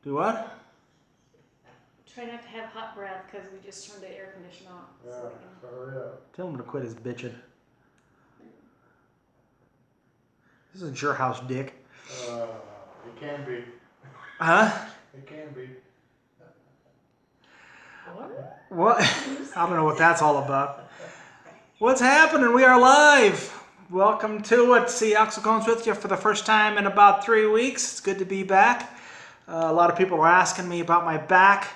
Do what? Try not to have hot breath because we just turned the air conditioner off. Yeah, so hurry up. Tell him to quit his bitching. This isn't your house, Dick. It can be. Huh? It can be. What? I don't know what that's all about. What's happening? We are live. Welcome to it. See, Axel Combs with you for the first time in about 3 weeks. It's good to be back. A lot of people are asking me about my back.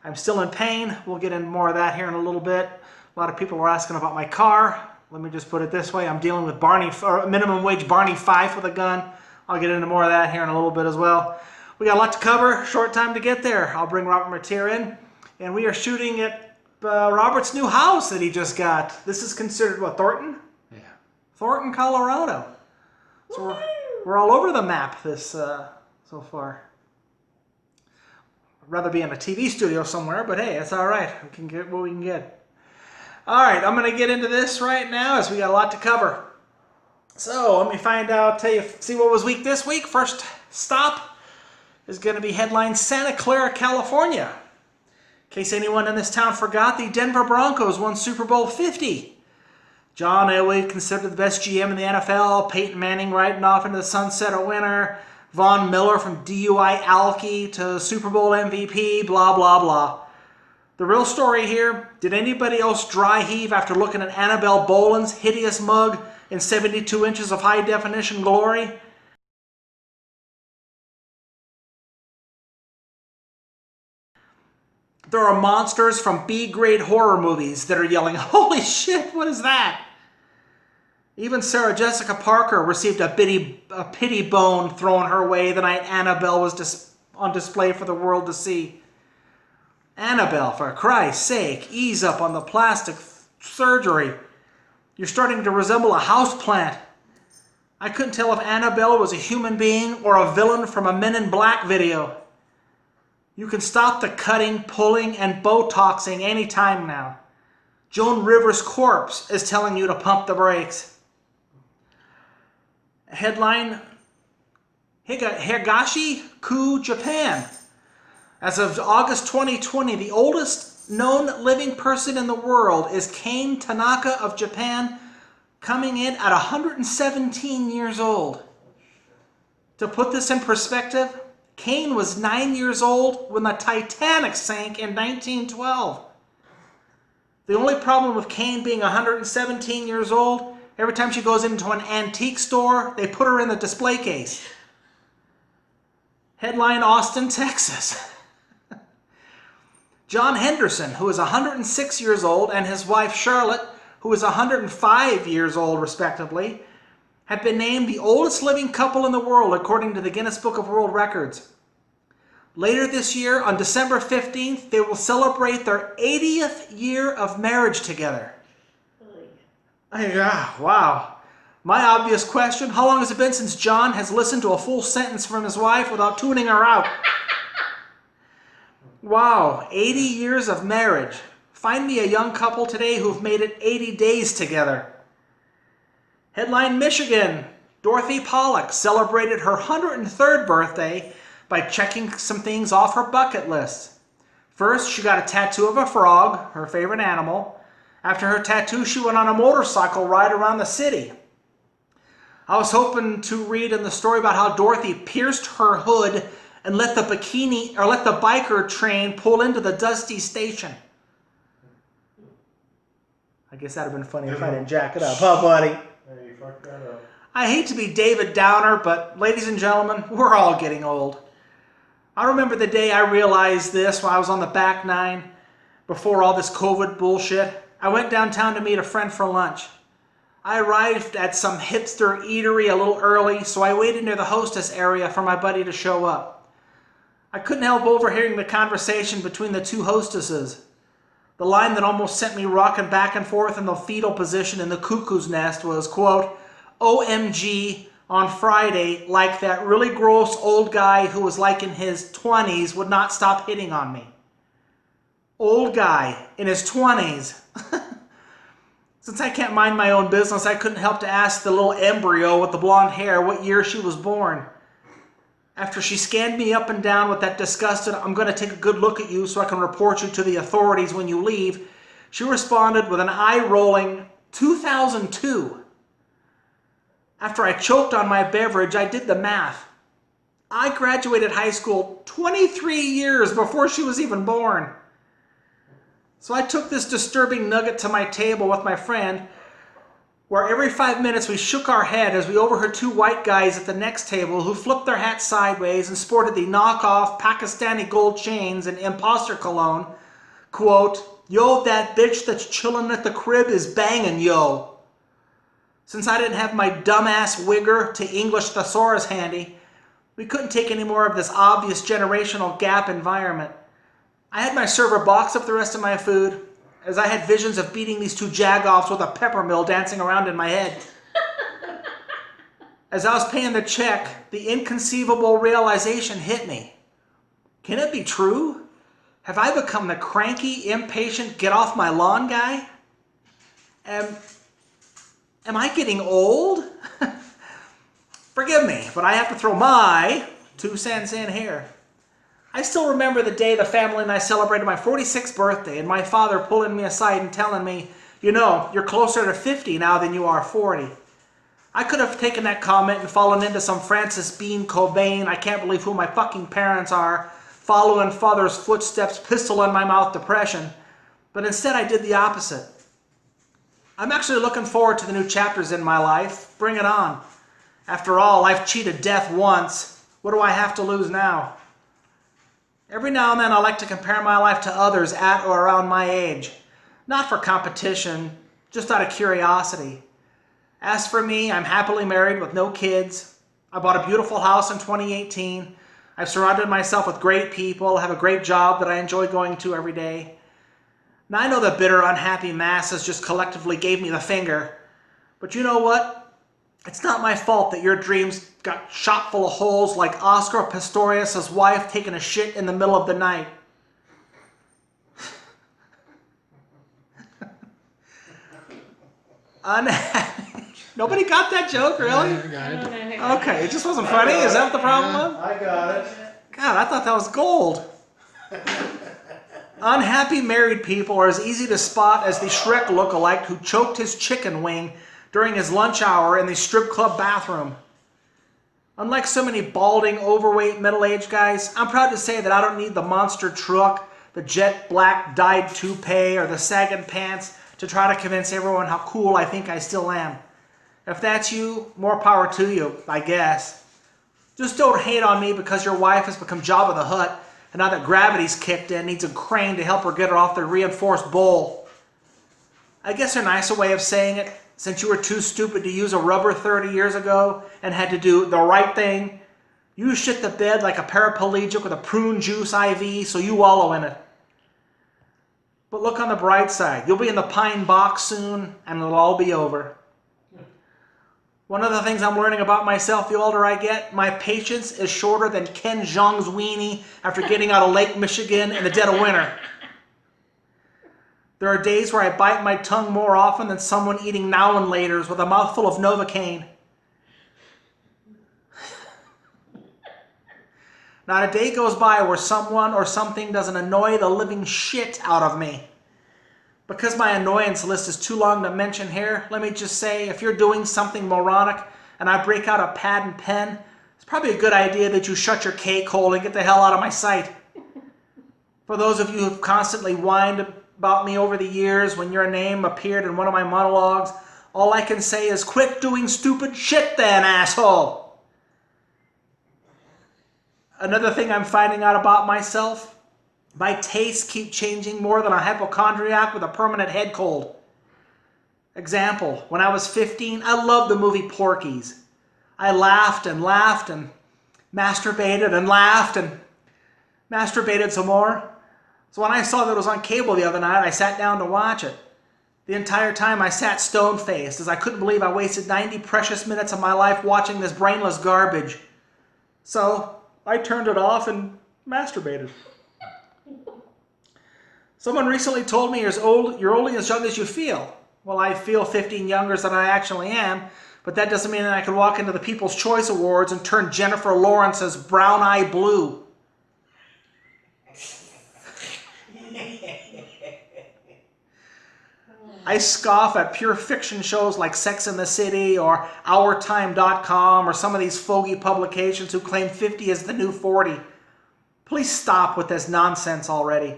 I'm still in pain. We'll get into more of that here in a little bit. A lot of people were asking about my car. Let me just put it this way. I'm dealing with minimum wage Barney Fife with a gun. I'll get into more of that here in a little bit as well. We got a lot to cover. Short time to get there. I'll bring Robert Mateer in. And we are shooting at Robert's new house that he just got. This is considered, what, Thornton? Yeah. Thornton, Colorado. So we're all over the map this so far. I'd rather be in a TV studio somewhere, but hey, it's all right. We can get what we can get. All right, I'm going to get into this right now as we got a lot to cover. So let me see what was weak this week. First stop is going to be headline Santa Clara, California. In case anyone in this town forgot, the Denver Broncos won Super Bowl 50. John Elway considered the best GM in the NFL. Peyton Manning riding off into the sunset a winner. Von Miller from DUI alky to Super Bowl MVP, blah, blah, blah. The real story here, did anybody else dry heave after looking at Annabelle Boland's hideous mug in 72 inches of high-definition glory? There are monsters from B-grade horror movies that are yelling, "Holy shit, what is that?" Even Sarah Jessica Parker received a pity bone thrown her way the night Annabelle was on display for the world to see. Annabelle, for Christ's sake, ease up on the plastic surgery. You're starting to resemble a houseplant. I couldn't tell if Annabelle was a human being or a villain from a Men in Black video. You can stop the cutting, pulling, and Botoxing anytime now. Joan Rivers' corpse is telling you to pump the brakes. Headline, Higashi-ku, Japan. As of August 2020, the oldest known living person in the world is Kane Tanaka of Japan, coming in at 117 years old. To put this in perspective, Kane was 9 years old when the Titanic sank in 1912. The only problem with Kane being 117 years old, every time she goes into an antique store, they put her in the display case. Headline, Austin, Texas. John Henderson, who is 106 years old, and his wife Charlotte, who is 105 years old respectively, have been named the oldest living couple in the world according to the Guinness Book of World Records. Later this year, on December 15th, they will celebrate their 80th year of marriage together. Wow. My obvious question, how long has it been since John has listened to a full sentence from his wife without tuning her out? Wow, 80 years of marriage. Find me a young couple today who've made it 80 days together. Headline, Michigan. Dorothy Pollock celebrated her 103rd birthday by checking some things off her bucket list. First, she got a tattoo of a frog, her favorite animal. After her tattoo, she went on a motorcycle ride around the city. I was hoping to read in the story about how Dorothy pierced her hood and let the biker train pull into the dusty station. I guess that'd have been funny if I didn't jack it up, huh, buddy? Hey, you fucked that up. I hate to be David Downer, but ladies and gentlemen, we're all getting old. I remember the day I realized this when I was on the back nine, before all this COVID bullshit. I went downtown to meet a friend for lunch. I arrived at some hipster eatery a little early, so I waited near the hostess area for my buddy to show up. I couldn't help overhearing the conversation between the two hostesses. The line that almost sent me rocking back and forth in the fetal position in the cuckoo's nest was, quote, "OMG, on Friday, like that really gross old guy who was like in his 20s would not stop hitting on me." Old guy in his 20s. Since I can't mind my own business, I couldn't help to ask the little embryo with the blonde hair what year she was born. After she scanned me up and down with that disgusted, "I'm going to take a good look at you so I can report you to the authorities when you leave," she responded with an eye-rolling 2002. After I choked on my beverage, I did the math. I graduated high school 23 years before she was even born. So I took this disturbing nugget to my table with my friend, where every 5 minutes we shook our head as we overheard two white guys at the next table who flipped their hats sideways and sported the knockoff Pakistani gold chains and imposter cologne, quote, "Yo, that bitch that's chillin' at the crib is bangin', yo." Since I didn't have my dumbass wigger to English thesaurus handy, we couldn't take any more of this obvious generational gap environment. I had my server box up the rest of my food, as I had visions of beating these two jagoffs with a pepper mill dancing around in my head. As I was paying the check, the inconceivable realization hit me. Can it be true? Have I become the cranky, impatient, get-off-my-lawn guy? Am I getting old? Forgive me, but I have to throw my 2 cents in here. I still remember the day the family and I celebrated my 46th birthday and my father pulling me aside and telling me, "You know, you're closer to 50 now than you are 40. I could have taken that comment and fallen into some Francis Bean Cobain, "I can't believe who my fucking parents are," following father's footsteps, pistol in my mouth depression. But instead I did the opposite. I'm actually looking forward to the new chapters in my life. Bring it on. After all, I've cheated death once. What do I have to lose now? Every now and then I like to compare my life to others at or around my age. Not for competition, just out of curiosity. As for me, I'm happily married with no kids. I bought a beautiful house in 2018. I've surrounded myself with great people, have a great job that I enjoy going to every day. Now I know the bitter, unhappy masses just collectively gave me the finger. But you know what? It's not my fault that your dreams got shot full of holes like Oscar Pistorius' wife taking a shit in the middle of the night. Nobody got that joke, really? Okay, it just wasn't funny? Is that what the problem was? I got it. God, I thought that was gold. Unhappy married people are as easy to spot as the Shrek lookalike who choked his chicken wing during his lunch hour in the strip club bathroom. Unlike so many balding, overweight, middle-aged guys, I'm proud to say that I don't need the monster truck, the jet black dyed toupee, or the sagging pants to try to convince everyone how cool I think I still am. If that's you, more power to you, I guess. Just don't hate on me because your wife has become Jabba the Hutt, and now that gravity's kicked in, needs a crane to help her get her off the reinforced bowl. I guess a nicer way of saying it, since you were too stupid to use a rubber 30 years ago and had to do the right thing, you shit the bed like a paraplegic with a prune juice IV, so you wallow in it. But look on the bright side. You'll be in the pine box soon, and it'll all be over. One of the things I'm learning about myself the older I get, my patience is shorter than Ken Jeong's weenie after getting out of Lake Michigan in the dead of winter. There are days where I bite my tongue more often than someone eating now and laters with a mouthful of Novocaine. Not a day goes by where someone or something doesn't annoy the living shit out of me. Because my annoyance list is too long to mention here, let me just say, if you're doing something moronic and I break out a pad and pen, it's probably a good idea that you shut your cake hole and get the hell out of my sight. For those of you who've constantly whined about me over the years when your name appeared in one of my monologues, all I can say is quit doing stupid shit then, asshole! Another thing I'm finding out about myself, my tastes keep changing more than a hypochondriac with a permanent head cold. Example, when I was 15, I loved the movie Porky's. I laughed and laughed and masturbated and laughed and masturbated some more. So when I saw that it was on cable the other night, I sat down to watch it. The entire time I sat stone-faced as I couldn't believe I wasted 90 precious minutes of my life watching this brainless garbage. So I turned it off and masturbated. Someone recently told me you're only as young as you feel. Well, I feel 15 younger than I actually am, But that doesn't mean that I could walk into the People's Choice Awards and turn Jennifer Lawrence's brown eye blue. I scoff at pure fiction shows like Sex and the City or OurTime.com or some of these fogey publications who claim 50 is the new 40. Please stop with this nonsense already.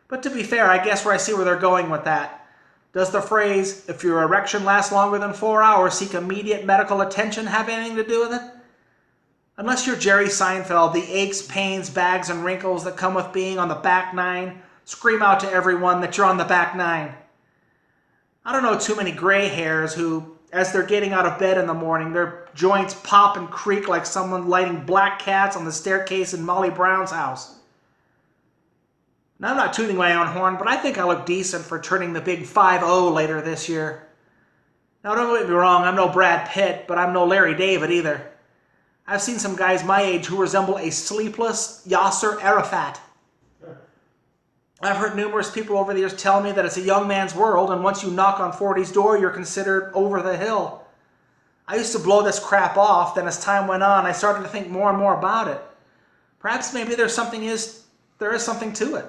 But to be fair, I guess I see where they're going with that. Does the phrase, if your erection lasts longer than 4 hours, seek immediate medical attention, have anything to do with it? Unless you're Jerry Seinfeld, the aches, pains, bags, and wrinkles that come with being on the back nine, scream out to everyone that you're on the back nine. I don't know too many gray hairs who, as they're getting out of bed in the morning, their joints pop and creak like someone lighting black cats on the staircase in Molly Brown's house. Now, I'm not tooting my own horn, but I think I look decent for turning the big 5-0 later this year. Now, don't get me wrong, I'm no Brad Pitt, but I'm no Larry David either. I've seen some guys my age who resemble a sleepless Yasser Arafat. I've heard numerous people over the years tell me that it's a young man's world, and once you knock on 40's door, you're considered over the hill. I used to blow this crap off, then as time went on, I started to think more and more about it. Perhaps maybe there is something to it.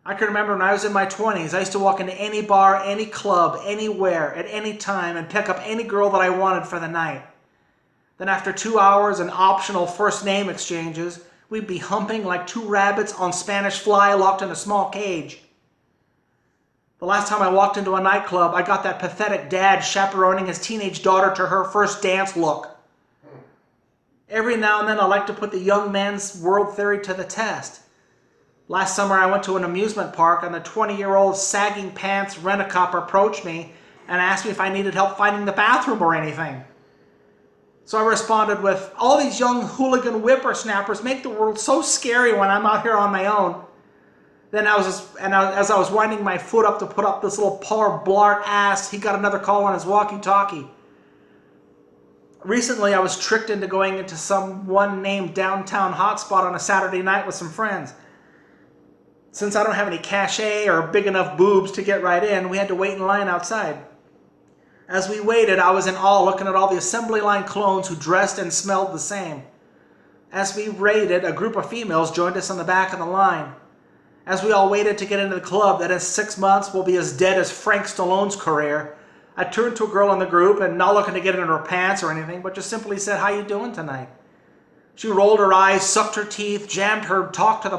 I can remember when I was in my 20s, I used to walk into any bar, any club, anywhere, at any time, and pick up any girl that I wanted for the night. Then after 2 hours and optional first name exchanges, we'd be humping like two rabbits on Spanish Fly locked in a small cage. The last time I walked into a nightclub, I got that pathetic dad chaperoning his teenage daughter to her first dance look. Every now and then I like to put the young man's world theory to the test. Last summer I went to an amusement park and the 20-year-old sagging pants rent-a-cop approached me and asked me if I needed help finding the bathroom or anything. So I responded with, all these young hooligan whippersnappers make the world so scary when I'm out here on my own. Then as I was winding my foot up to put up this little poor blart ass, he got another call on his walkie-talkie. Recently I was tricked into going into some one-named downtown hotspot on a Saturday night with some friends. Since I don't have any cachet or big enough boobs to get right in, we had to wait in line outside. As we waited, I was in awe looking at all the assembly line clones who dressed and smelled the same. As we waited, a group of females joined us on the back of the line. As we all waited to get into the club that in 6 months will be as dead as Frank Stallone's career, I turned to a girl in the group and not looking to get in her pants or anything, but just simply said, how you doing tonight? She rolled her eyes, sucked her teeth, jammed her talk to the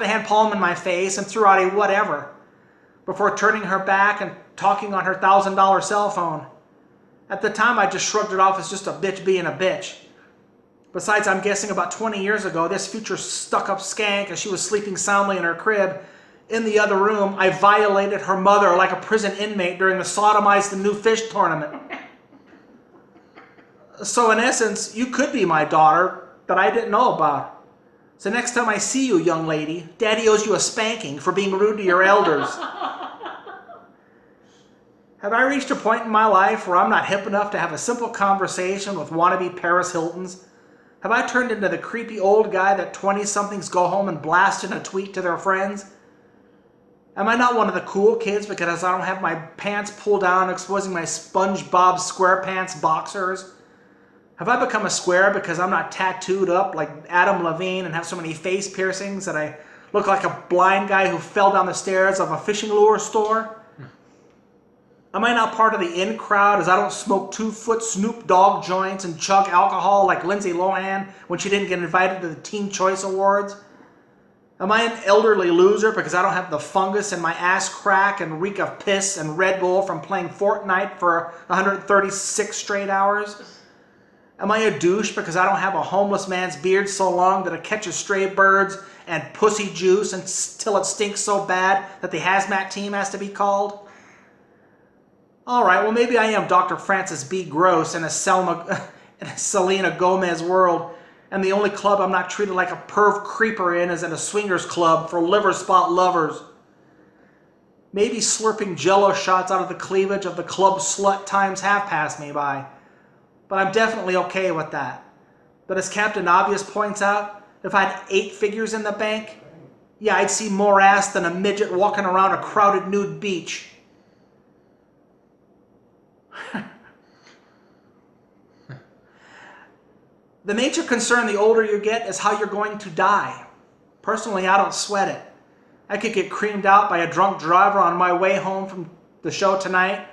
hand palm in my face and threw out a whatever, before turning her back and talking on her $1,000 cell phone. At the time, I just shrugged it off as just a bitch being a bitch. Besides, I'm guessing about 20 years ago, this future stuck-up skank, as she was sleeping soundly in her crib, in the other room, I violated her mother like a prison inmate during the Sodomize the New Fish tournament. So in essence, you could be my daughter that I didn't know about. So next time I see you, young lady, Daddy owes you a spanking for being rude to your elders. Have I reached a point in my life where I'm not hip enough to have a simple conversation with wannabe Paris Hiltons? Have I turned into the creepy old guy that 20-somethings go home and blast in a tweet to their friends? Am I not one of the cool kids because I don't have my pants pulled down exposing my SpongeBob SquarePants boxers? Have I become a square because I'm not tattooed up like Adam Levine and have so many face piercings that I look like a blind guy who fell down the stairs of a fishing lure store? Am I not part of the in crowd as I don't smoke 2-foot Snoop Dogg joints and chug alcohol like Lindsay Lohan when she didn't get invited to the Teen Choice Awards? Am I an elderly loser because I don't have the fungus in my ass crack and reek of piss and Red Bull from playing Fortnite for 136 straight hours? Am I a douche because I don't have a homeless man's beard so long that it catches stray birds and pussy juice until it stinks so bad that the hazmat team has to be called? Alright, well maybe I am Dr. Francis B. Gross in a Selena Gomez world, and the only club I'm not treated like a perv creeper in is in a swingers club for liver spot lovers. Maybe slurping jello shots out of the cleavage of the club slut times have passed me by, but I'm definitely okay with that. But as Captain Obvious points out, if I had 8 figures in the bank, yeah, I'd see more ass than a midget walking around a crowded nude beach. The major concern the older you get is how you're going to die. Personally, I don't sweat it. I could get creamed out by a drunk driver on my way home from the show tonight,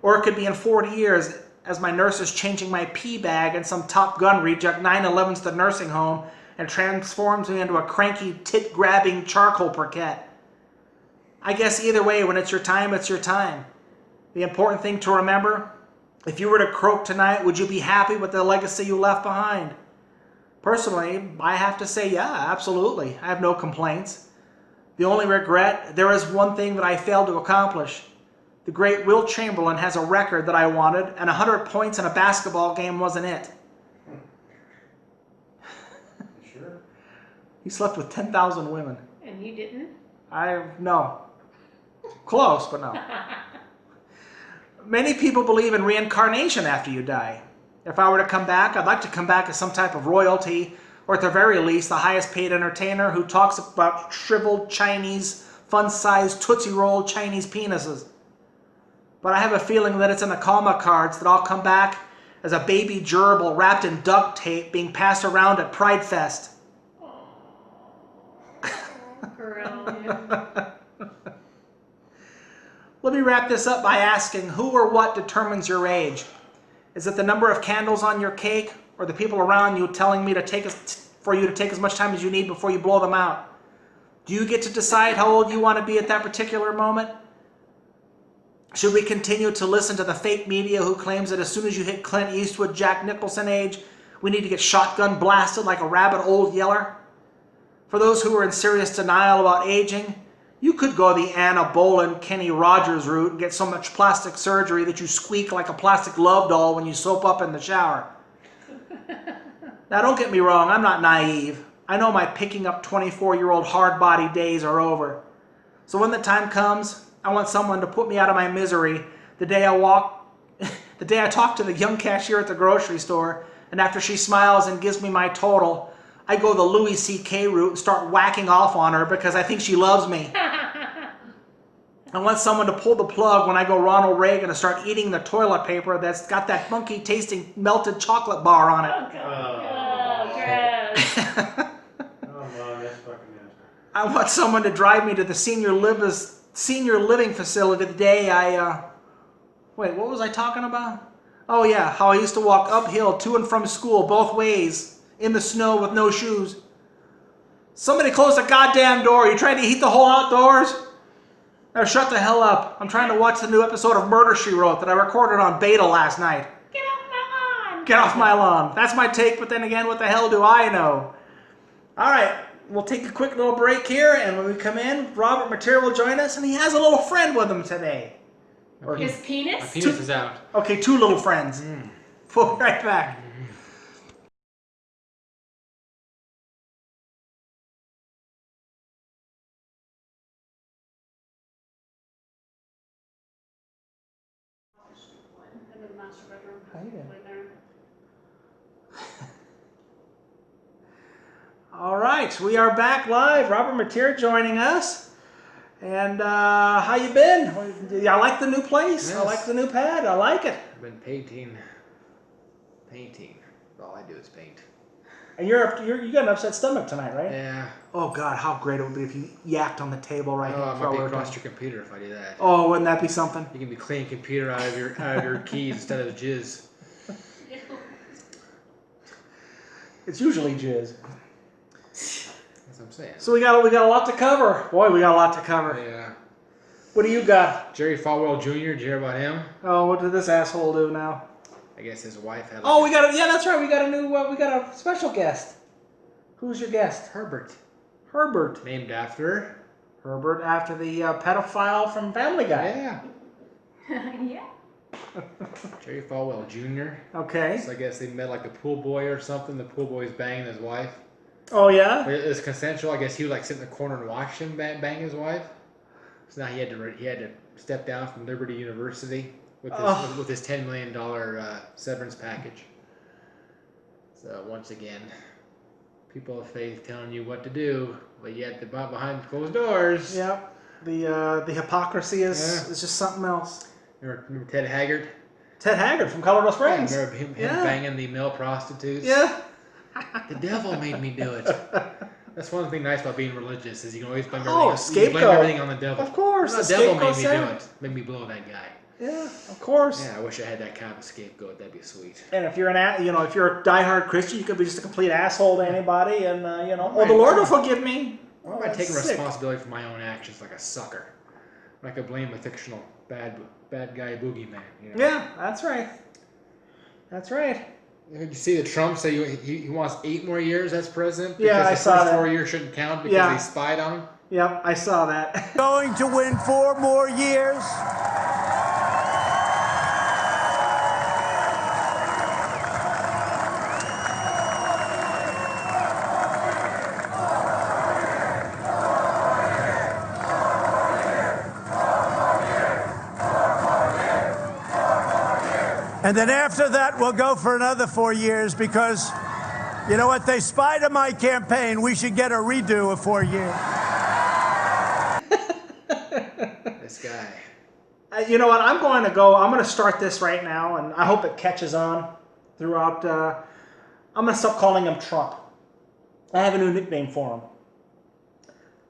or it could be in 40 years as my nurse is changing my pee bag and some Top Gun reject 9/11's the nursing home and transforms me into a cranky, tit-grabbing charcoal briquette. I guess either way, when it's your time, it's your time. The important thing to remember, if you were to croak tonight, would you be happy with the legacy you left behind? Personally, I have to say, yeah, absolutely. I have no complaints. The only regret, there is one thing that I failed to accomplish. The great Wilt Chamberlain has a record that I wanted, and 100 points in a basketball game wasn't it. You sure? He slept with 10,000 women. And you didn't? No. Close, but no. Many people believe in reincarnation after you die. If I were to come back, I'd like to come back as some type of royalty, or at the very least, the highest paid entertainer who talks about shriveled Chinese, fun-sized Tootsie Roll Chinese penises. But I have a feeling that it's in the karma cards that I'll come back as a baby gerbil wrapped in duct tape being passed around at Pride Fest. Girl. Let me wrap this up by asking, who or what determines your age? Is it the number of candles on your cake, or the people around you telling me for you to take as much time as you need before you blow them out? Do you get to decide how old you want to be at that particular moment? Should we continue to listen to the fake media who claims that as soon as you hit Clint Eastwood, Jack Nicholson age, we need to get shotgun blasted like a rabid old yeller? For those who are in serious denial about aging, you could go the Anna Boleyn, Kenny Rogers route and get so much plastic surgery that you squeak like a plastic love doll when you soap up in the shower. Now, don't get me wrong, I'm not naive. I know my picking up 24-year-old hard body days are over. So when the time comes, I want someone to put me out of my misery the day I talk to the young cashier at the grocery store, and after she smiles and gives me my total, I go the Louis C.K. route and start whacking off on her because I think she loves me. I want someone to pull the plug when I go Ronald Reagan and start eating the toilet paper that's got that funky tasting melted chocolate bar on it. Oh, God. Gross. Oh, man, that's fucking nasty. I want someone to drive me to the senior living facility the day wait, what was I talking about? Oh yeah, how I used to walk uphill to and from school both ways in the snow with no shoes. Somebody close the goddamn door. You trying to heat the whole outdoors? Now shut the hell up. I'm trying to watch the new episode of Murder, She Wrote that I recorded on beta last night. Get off my lawn. Get off my lawn. That's my take, but then again, what the hell do I know? All right, we'll take a quick little break here, and when we come in, Robert Mateer will join us, and he has a little friend with him today. His penis? My penis is out. Okay, two little friends. We'll be right back. In the master bedroom. How you doing? Right there. All right, we are back live. Robert Mateer joining us. And how you been? I like the new place. Yes. I like the new pad. I like it. I've been painting. All I do is paint. And you got an upset stomach tonight, right? Yeah. Oh God, how great it would be if you yacked on the table right Oh, I before might we be were across done. your computer if I do that. Oh, wouldn't that be something? You can be cleaning computer out of your keys instead of jizz. It's usually jizz. That's what I'm saying. So we got a lot to cover. Boy, we got a lot to cover. Yeah. What do you got? Jerry Falwell Jr. Did you hear about him? Oh, what did this asshole do now? I guess his wife had. Oh, that's right. We got a special guest. Who's your guest? Herbert. Herbert. Named after. Herbert, after the pedophile from Family Guy. Yeah. Yeah. Jerry Falwell Jr. Okay. So I guess they met like the pool boy or something. The pool boy's banging his wife. Oh yeah. But it was consensual. I guess he would like sit in the corner and watch him bang his wife. So now he had to step down from Liberty University with his $10 million severance package. So once again, people of faith telling you what to do, but yet they're behind closed doors. Yeah. The hypocrisy is just something else. Remember Ted Haggard? Ted Haggard from Colorado Springs. Remember him Yeah. banging the male prostitutes? Yeah. The devil made me do it. That's one thing nice about being religious is you can always blame Oh, everything. You can blame scapegoat. everything on the devil. Of course, The the devil made me scapegoat's do it. Made me blow that guy. Yeah, of course. Yeah, I wish I had that kind of a scapegoat. That'd be sweet. And if you're if you're a diehard Christian, you could be just a complete asshole to anybody, and the Right. Lord will forgive me. Why am I taking responsibility for my own actions like a sucker? I could blame a fictional bad guy boogeyman. Yeah, that's right. That's right. Did you see that Trump say he wants 8 more years as president? Yeah, I because saw the first that. 4 years shouldn't count because Yeah. they spied on him. Yep, I saw that. Going to win 4 more years. And then after that, we'll go for another 4 years because, you know what, they spied on my campaign. We should get a redo of 4 years. This guy. You know what? I'm going to start this right now, and I hope it catches on throughout. I'm going to stop calling him Trump. I have a new nickname for him.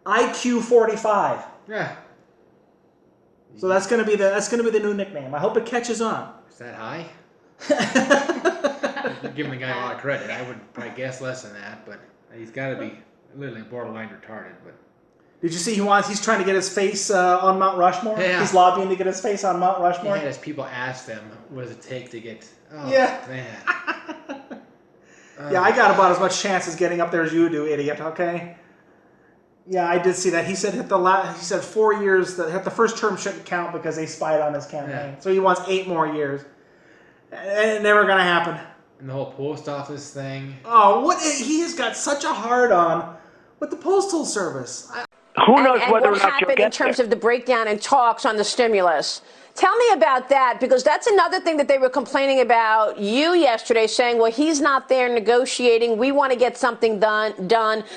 IQ 45. Yeah. So that's going to be the new nickname. I hope it catches on. Is that high? You're giving the guy a lot of credit. I would probably guess less than that, but he's got to be literally borderline retarded. But Did you see he's trying to get his face on Mount Rushmore? Yeah. He's lobbying to get his face on Mount he Rushmore. had his people ask them, what does it take to get... Oh, Yeah. man. Yeah, I got about as much chance as getting up there as you do, idiot, okay? Yeah, I did see that. He said 4 years, that the first term shouldn't count because they spied on his campaign. Yeah. So he wants 8 more years. And it's never going to happen. And the whole post office thing. Oh, he has got such a hard-on with the Postal Service. Who knows and whether or what not you'll happened in get terms there. of the breakdown in talks on the stimulus. Tell me about that, because that's another thing that they were complaining about you yesterday, saying, well, he's not there negotiating. We want to get something done.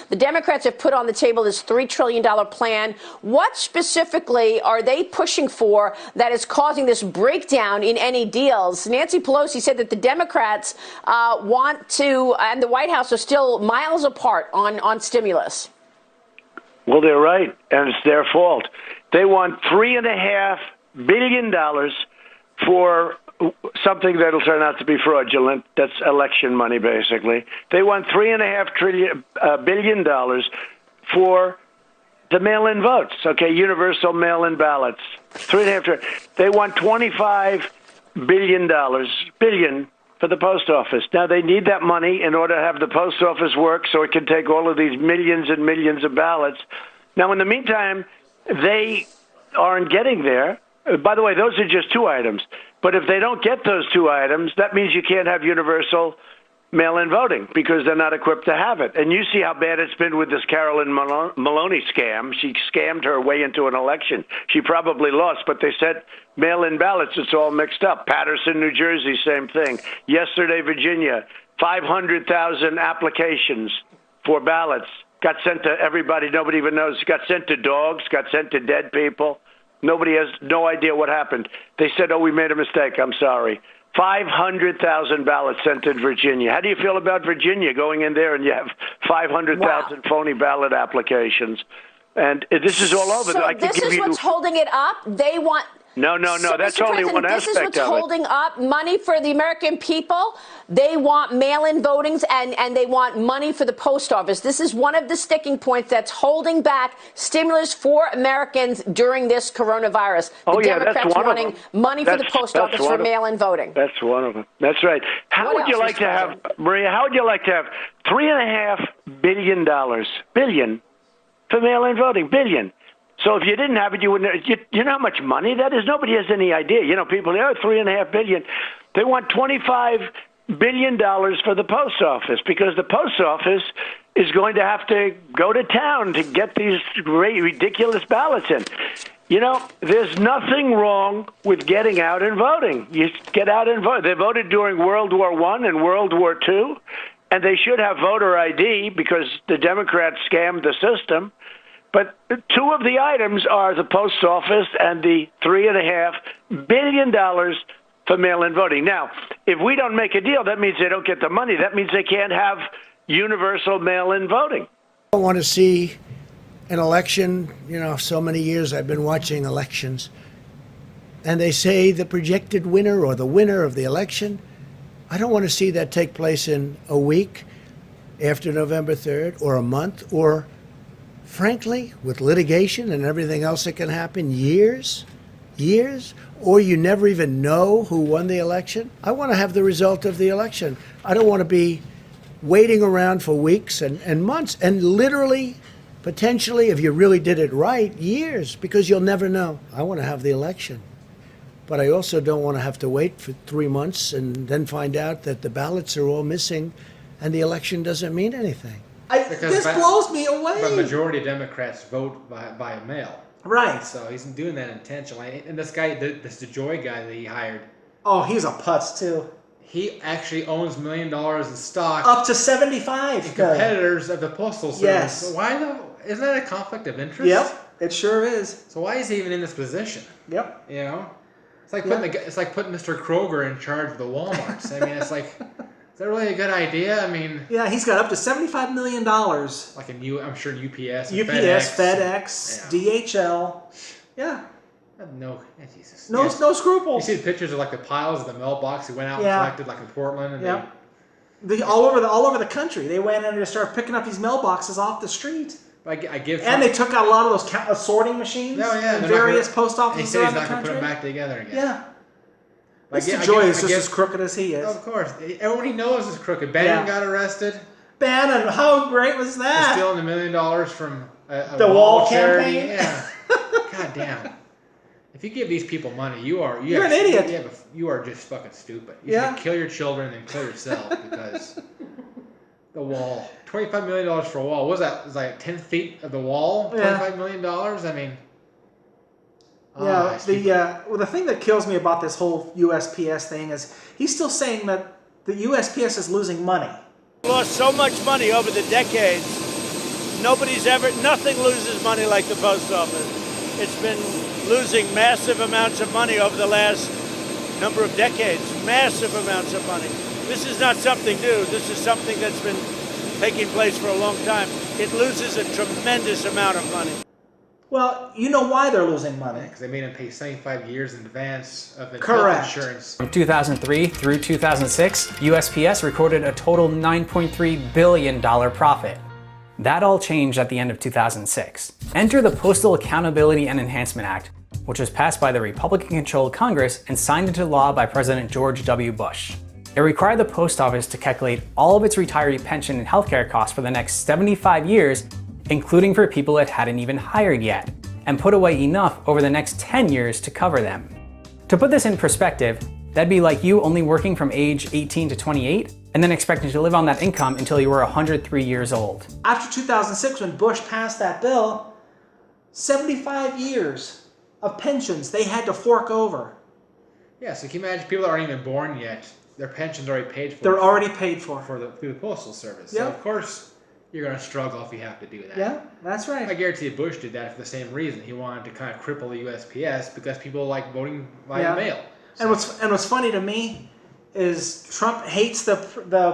The Democrats have put on the table this $3 trillion plan. What specifically are they pushing for that is causing this breakdown in any deals? Nancy Pelosi said that the Democrats want to, and the White House are still miles apart on stimulus. Well, they're right, and it's their fault. They want $3.5 billion for something that'll turn out to be fraudulent. That's election money, basically. They want $3.5 billion for the mail-in votes. Okay, universal mail-in ballots. $3.5 trillion. They want $25 billion for the post office. Now, they need that money in order to have the post office work so it can take all of these millions and millions of ballots. Now, in the meantime, they aren't getting there. By the way, those are just 2 items. But if they don't get those 2 items, that means you can't have universal mail-in voting because they're not equipped to have it. And you see how bad it's been with this Carolyn Maloney scam. She scammed her way into an election. She probably lost, but they said mail-in ballots. It's all mixed up. Patterson, New Jersey, same thing. Yesterday, Virginia, 500,000 applications for ballots got sent to everybody. Nobody even knows. Got sent to dogs, got sent to dead people. Nobody has no idea what happened. They said, oh, we made a mistake. I'm sorry. 500,000 ballots sent in Virginia. How do you feel about Virginia going in there and you have 500,000 phony ballot applications? And this is all over. So I could this give is you... what's holding it up? They want... No. So, That's Mr. only President, one this is aspect what's of it. holding up money for the American people. They want mail-in votings and they want money for the post office. This is one of the sticking points that's holding back stimulus for Americans during this coronavirus. The Democrats that's one wanting of them. money for the post office for mail-in voting. That's one of them. That's right. How would you like to have, Maria, how would you like to have $3.5 billion for mail-in voting? Billion. So if you didn't have it, you wouldn't. You know how much money that is? Nobody has any idea. You know, people, $3.5 billion. They want $25 billion for the post office because the post office is going to have to go to town to get these great, ridiculous ballots in. You know, there's nothing wrong with getting out and voting. You get out and vote. They voted during World War I and World War II, and they should have voter ID because the Democrats scammed the system. But 2 of the items are the post office and the $3.5 billion for mail-in voting. Now, if we don't make a deal, that means they don't get the money. That means they can't have universal mail-in voting. I don't want to see an election. So many years I've been watching elections, and they say the projected winner or the winner of the election. I don't want to see that take place in a week after November 3rd or a month or, frankly, with litigation and everything else that can happen, years, or you never even know who won the election. I want to have the result of the election. I don't want to be waiting around for weeks and months and literally, potentially, if you really did it right, years, because you'll never know. I want to have the election. But I also don't want to have to wait for 3 months and then find out that the ballots are all missing and the election doesn't mean anything. This blows me away. But majority of Democrats vote by mail. Right. So he's doing that intentionally. And this guy, this DeJoy guy that he hired. Oh, he's a putz too. He actually owns $1 million in stock. Up to 75. Competitors of the Postal Service. Yes. So why though? Isn't that a conflict of interest? Yep, it sure is. So why is he even in this position? Yep. It's like putting Mr. Kroger in charge of the Walmarts. I mean, it's like, is that really a good idea? I mean, yeah, he's got up to $75 million. Like I'm sure UPS, and FedEx, DHL. Yeah. Jesus. No scruples. You see the pictures of like the piles of the mailbox he went out and collected, like in Portland, and all over the country. They went in and just started picking up these mailboxes off the street. And they took out a lot of those sorting machines. In various post offices around the country. He said he's not going to put them back together again. Yeah. Mr. Joy is just as crooked as he is. Of course. Everyone he knows is crooked. Bannon got arrested. Bannon, how great was that? For stealing $1 million from the wall charity. Campaign? Yeah. God damn. If you give these people money, you're an idiot. You are just fucking stupid. You should kill your children and then kill yourself because the wall. $25 million for a wall. What was that? It was like 10 feet of the wall? $25 million? I mean... the thing that kills me about this whole USPS thing is he's still saying that the USPS is losing money. Lost so much money over the decades. Nothing loses money like the post office. It's been losing massive amounts of money over the last number of decades. Massive amounts of money. This is not something new. This is something that's been taking place for a long time. It loses a tremendous amount of money. Well, you know why they're losing money. Because they made them pay 75 years in advance of the Correct. health insurance. From 2003 through 2006, USPS recorded a total $9.3 billion profit. That all changed at the end of 2006. Enter the Postal Accountability and Enhancement Act, which was passed by the Republican-controlled Congress and signed into law by President George W. Bush. It required the post office to calculate all of its retiree pension and healthcare costs for the next 75 years, including for people it hadn't even hired yet, and put away enough over the next 10 years to cover them. To put this in perspective, that'd be like you only working from age 18 to 28 and then expecting to live on that income until you were 103 years old. After 2006, when Bush passed that bill, 75 years of pensions they had to fork over. Yeah, so can you imagine people that aren't even born yet, their pension's already paid for. They're already paid for. Through the Postal Service. Yeah. So of course, you're going to struggle if you have to do that. Yeah, that's right. I guarantee you Bush did that for the same reason. He wanted to kind of cripple the USPS because people like voting via mail. So. And what's funny to me is Trump hates the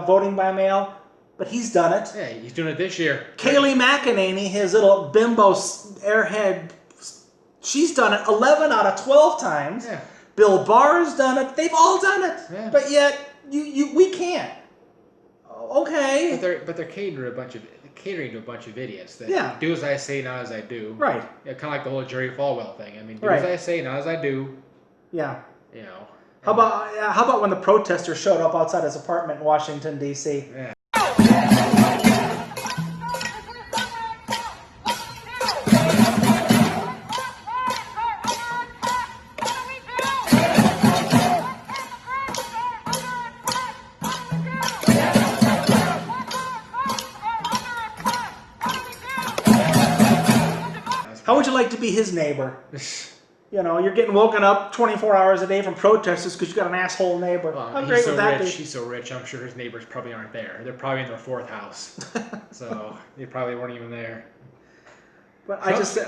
voting by mail, but he's done it. Yeah, he's doing it this year. Kayleigh McEnany, his little bimbo airhead, she's done it 11 out of 12 times. Yeah. Bill Barr's done it. They've all done it. Yeah. But yet we can't. Okay. But they're catering to a bunch of idiots that do as I say, not as I do. Right. Yeah, kind of like the whole Jerry Falwell thing. I mean, do as I say, not as I do. Yeah. You know. How about when the protesters showed up outside his apartment in Washington, D.C.? Yeah. How would you like to be his neighbor? You know, you're getting woken up 24 hours a day from protesters because you got an asshole neighbor. Well, How great would that be? He's so rich, I'm sure his neighbors probably aren't there. They're probably in their fourth house. So they probably weren't even there. But I just see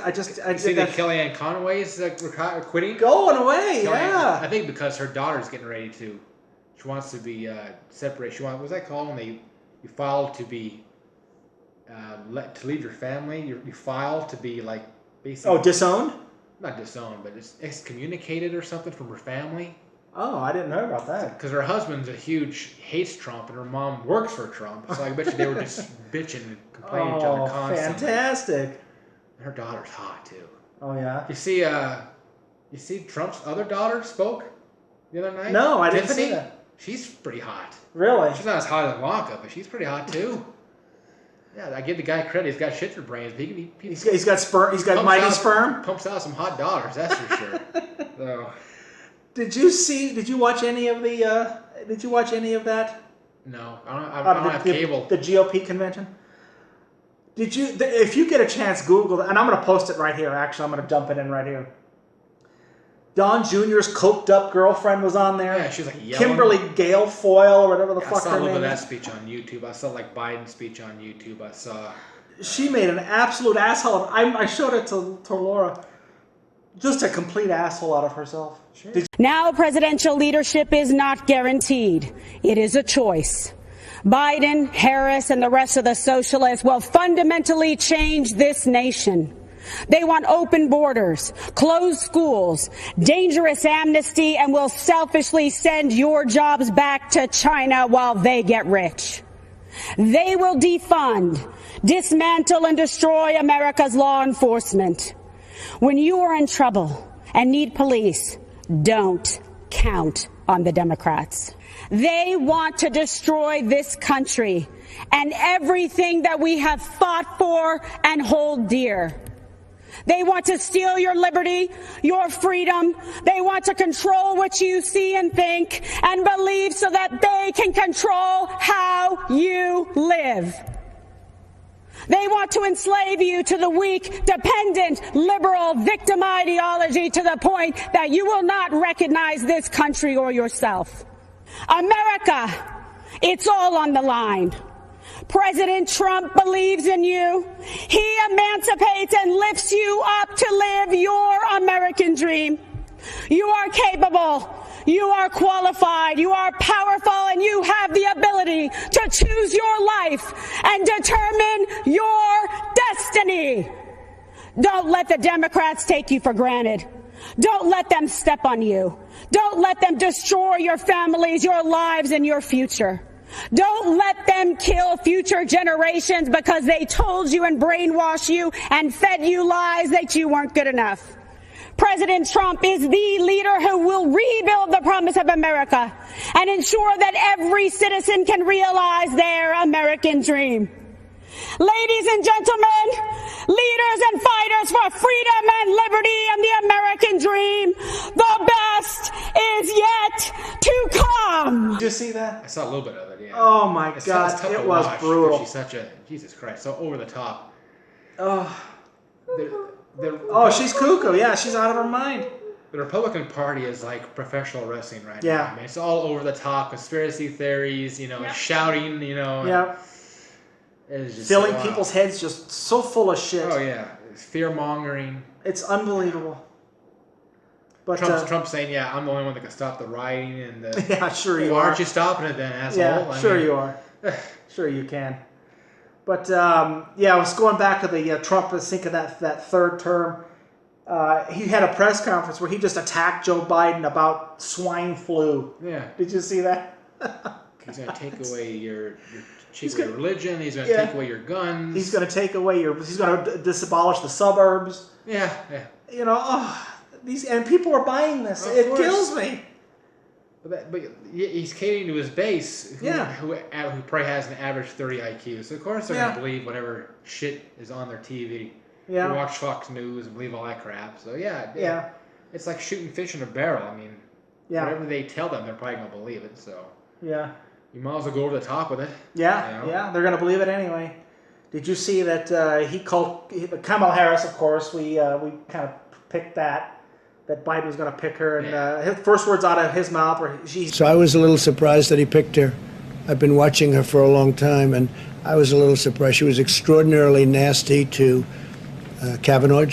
that Kellyanne Conway's quitting? Going away, I think because her daughter's getting ready to. She wants to be separated. What's that called when they you file to be to leave your family. You file to be like basically disowned? not disowned, but it's excommunicated or something from her family. Oh, I didn't know about that. Because her husband's hates Trump, and her mom works for Trump. So I bet you they were just bitching and complaining to each other constantly. Fantastic. And her daughter's hot too. Oh yeah. You see Trump's other daughter spoke the other night? No, I didn't see Tiffany? that. She's pretty hot. Really? She's not as hot as Ivanka, but she's pretty hot too. Yeah, I give the guy credit. He's got shit for brains. But He's got sperm. He's got mighty sperm. Pumps out some hot daughters, that's for sure. So, Did you watch any of the? Did you watch any of that? no, I don't have cable. The GOP convention. Did you? If you get a chance, Google it, and I'm going to post it right here. Actually, I'm going to dump it in right here. Don Jr.'s coked up girlfriend was on there. Yeah, she was like yelling. Kimberly Guilfoyle or whatever the fuck I saw her a little name bit of is. that speech on YouTube. I saw like Biden's speech on YouTube. I saw. She made an absolute asshole. I showed it to Laura. Just a complete asshole out of herself. Sure. Now presidential leadership is not guaranteed. It is a choice. Biden, Harris, and the rest of the socialists will fundamentally change this nation. They want open borders, closed schools, dangerous amnesty, and will selfishly send your jobs back to China while they get rich. They will defund, dismantle, and destroy America's law enforcement. When you are in trouble and need police, don't count on the Democrats. They want to destroy this country and everything that we have fought for and hold dear. They want to steal your liberty, your freedom. They want to control what you see and think and believe so that they can control how you live. They want to enslave you to the weak, dependent, liberal, victim ideology to the point that you will not recognize this country or yourself. America, it's all on the line. President Trump believes in you. He emancipates and lifts you up to live your American dream. You are capable. You are qualified. You are powerful, and you have the ability to choose your life and determine your destiny. Don't let the Democrats take you for granted. Don't let them step on you. Don't let them destroy your families, your lives, and your future. Don't let them kill future generations because they told you and brainwashed you and fed you lies that you weren't good enough. President Trump is the leader who will rebuild the promise of America and ensure that every citizen can realize their American dream. Ladies and gentlemen, leaders and fighters for freedom and liberty and the American dream, the best is yet to come. Did you see that? I saw a little bit of it. Yeah. Oh my It's God, tough it to was watch brutal. because she's such a Jesus Christ, so over the top. Oh, The she's cuckoo. Yeah, she's out of her mind. The Republican Party is like professional wrestling right Yeah. now. I mean, it's all over the top, conspiracy theories, shouting, Yeah, It's just filling wow. people's heads just so full of shit. Oh yeah, fear mongering. It's unbelievable. But Trump saying, "Yeah, I'm the only one that can stop the rioting," and the, yeah, sure you why are. aren't you stopping it then, asshole? Yeah, sure you are. Sure you can. But I was going back to the Trump. I was thinking that third term. He had a press conference where he just attacked Joe Biden about swine flu. Yeah, Did you see that? he's gonna take away your gonna- religion. He's gonna Yeah. take away your guns. He's going to take away he's going to disabolish the suburbs. yeah. And people are buying this. Of It course. kills me. But he's catering to his base, who Yeah. probably has an average 30 IQ. So of course they're Yeah. gonna believe whatever shit is on their TV. Yeah. They watch Fox News and believe all that crap. So Yeah. it's like shooting fish in a barrel. I mean, Yeah. whatever they tell them, they're probably gonna believe it. So Yeah. you might as well go over the top with it. Yeah. You know? Yeah. They're going to believe it anyway. Did you see that he called Kamala Harris? Of course, we kind of picked that Biden was going to pick her, and his first words out of his mouth were, "She's." So I was a little surprised that he picked her. I've been watching her for a long time, and I was a little surprised. She was extraordinarily nasty to Kavanaugh,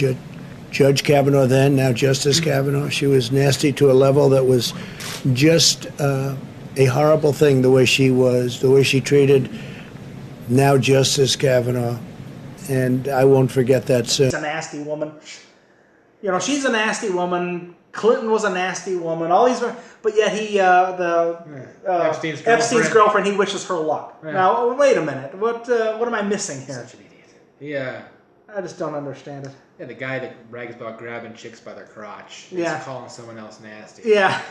Judge Kavanaugh then, now Justice Kavanaugh. She was nasty to a level that was just a horrible thing, the way she treated now Justice Kavanaugh, and I won't forget that soon. She's a nasty woman. You know, she's a nasty woman. Clinton was a nasty woman. All these, but yet Epstein's girlfriend. He wishes her luck. Yeah. Now, wait a minute. What am I missing here? Such an idiot. Yeah. I just don't understand it. Yeah, the guy that brags about grabbing chicks by their crotch is Yeah. calling someone else nasty. Yeah.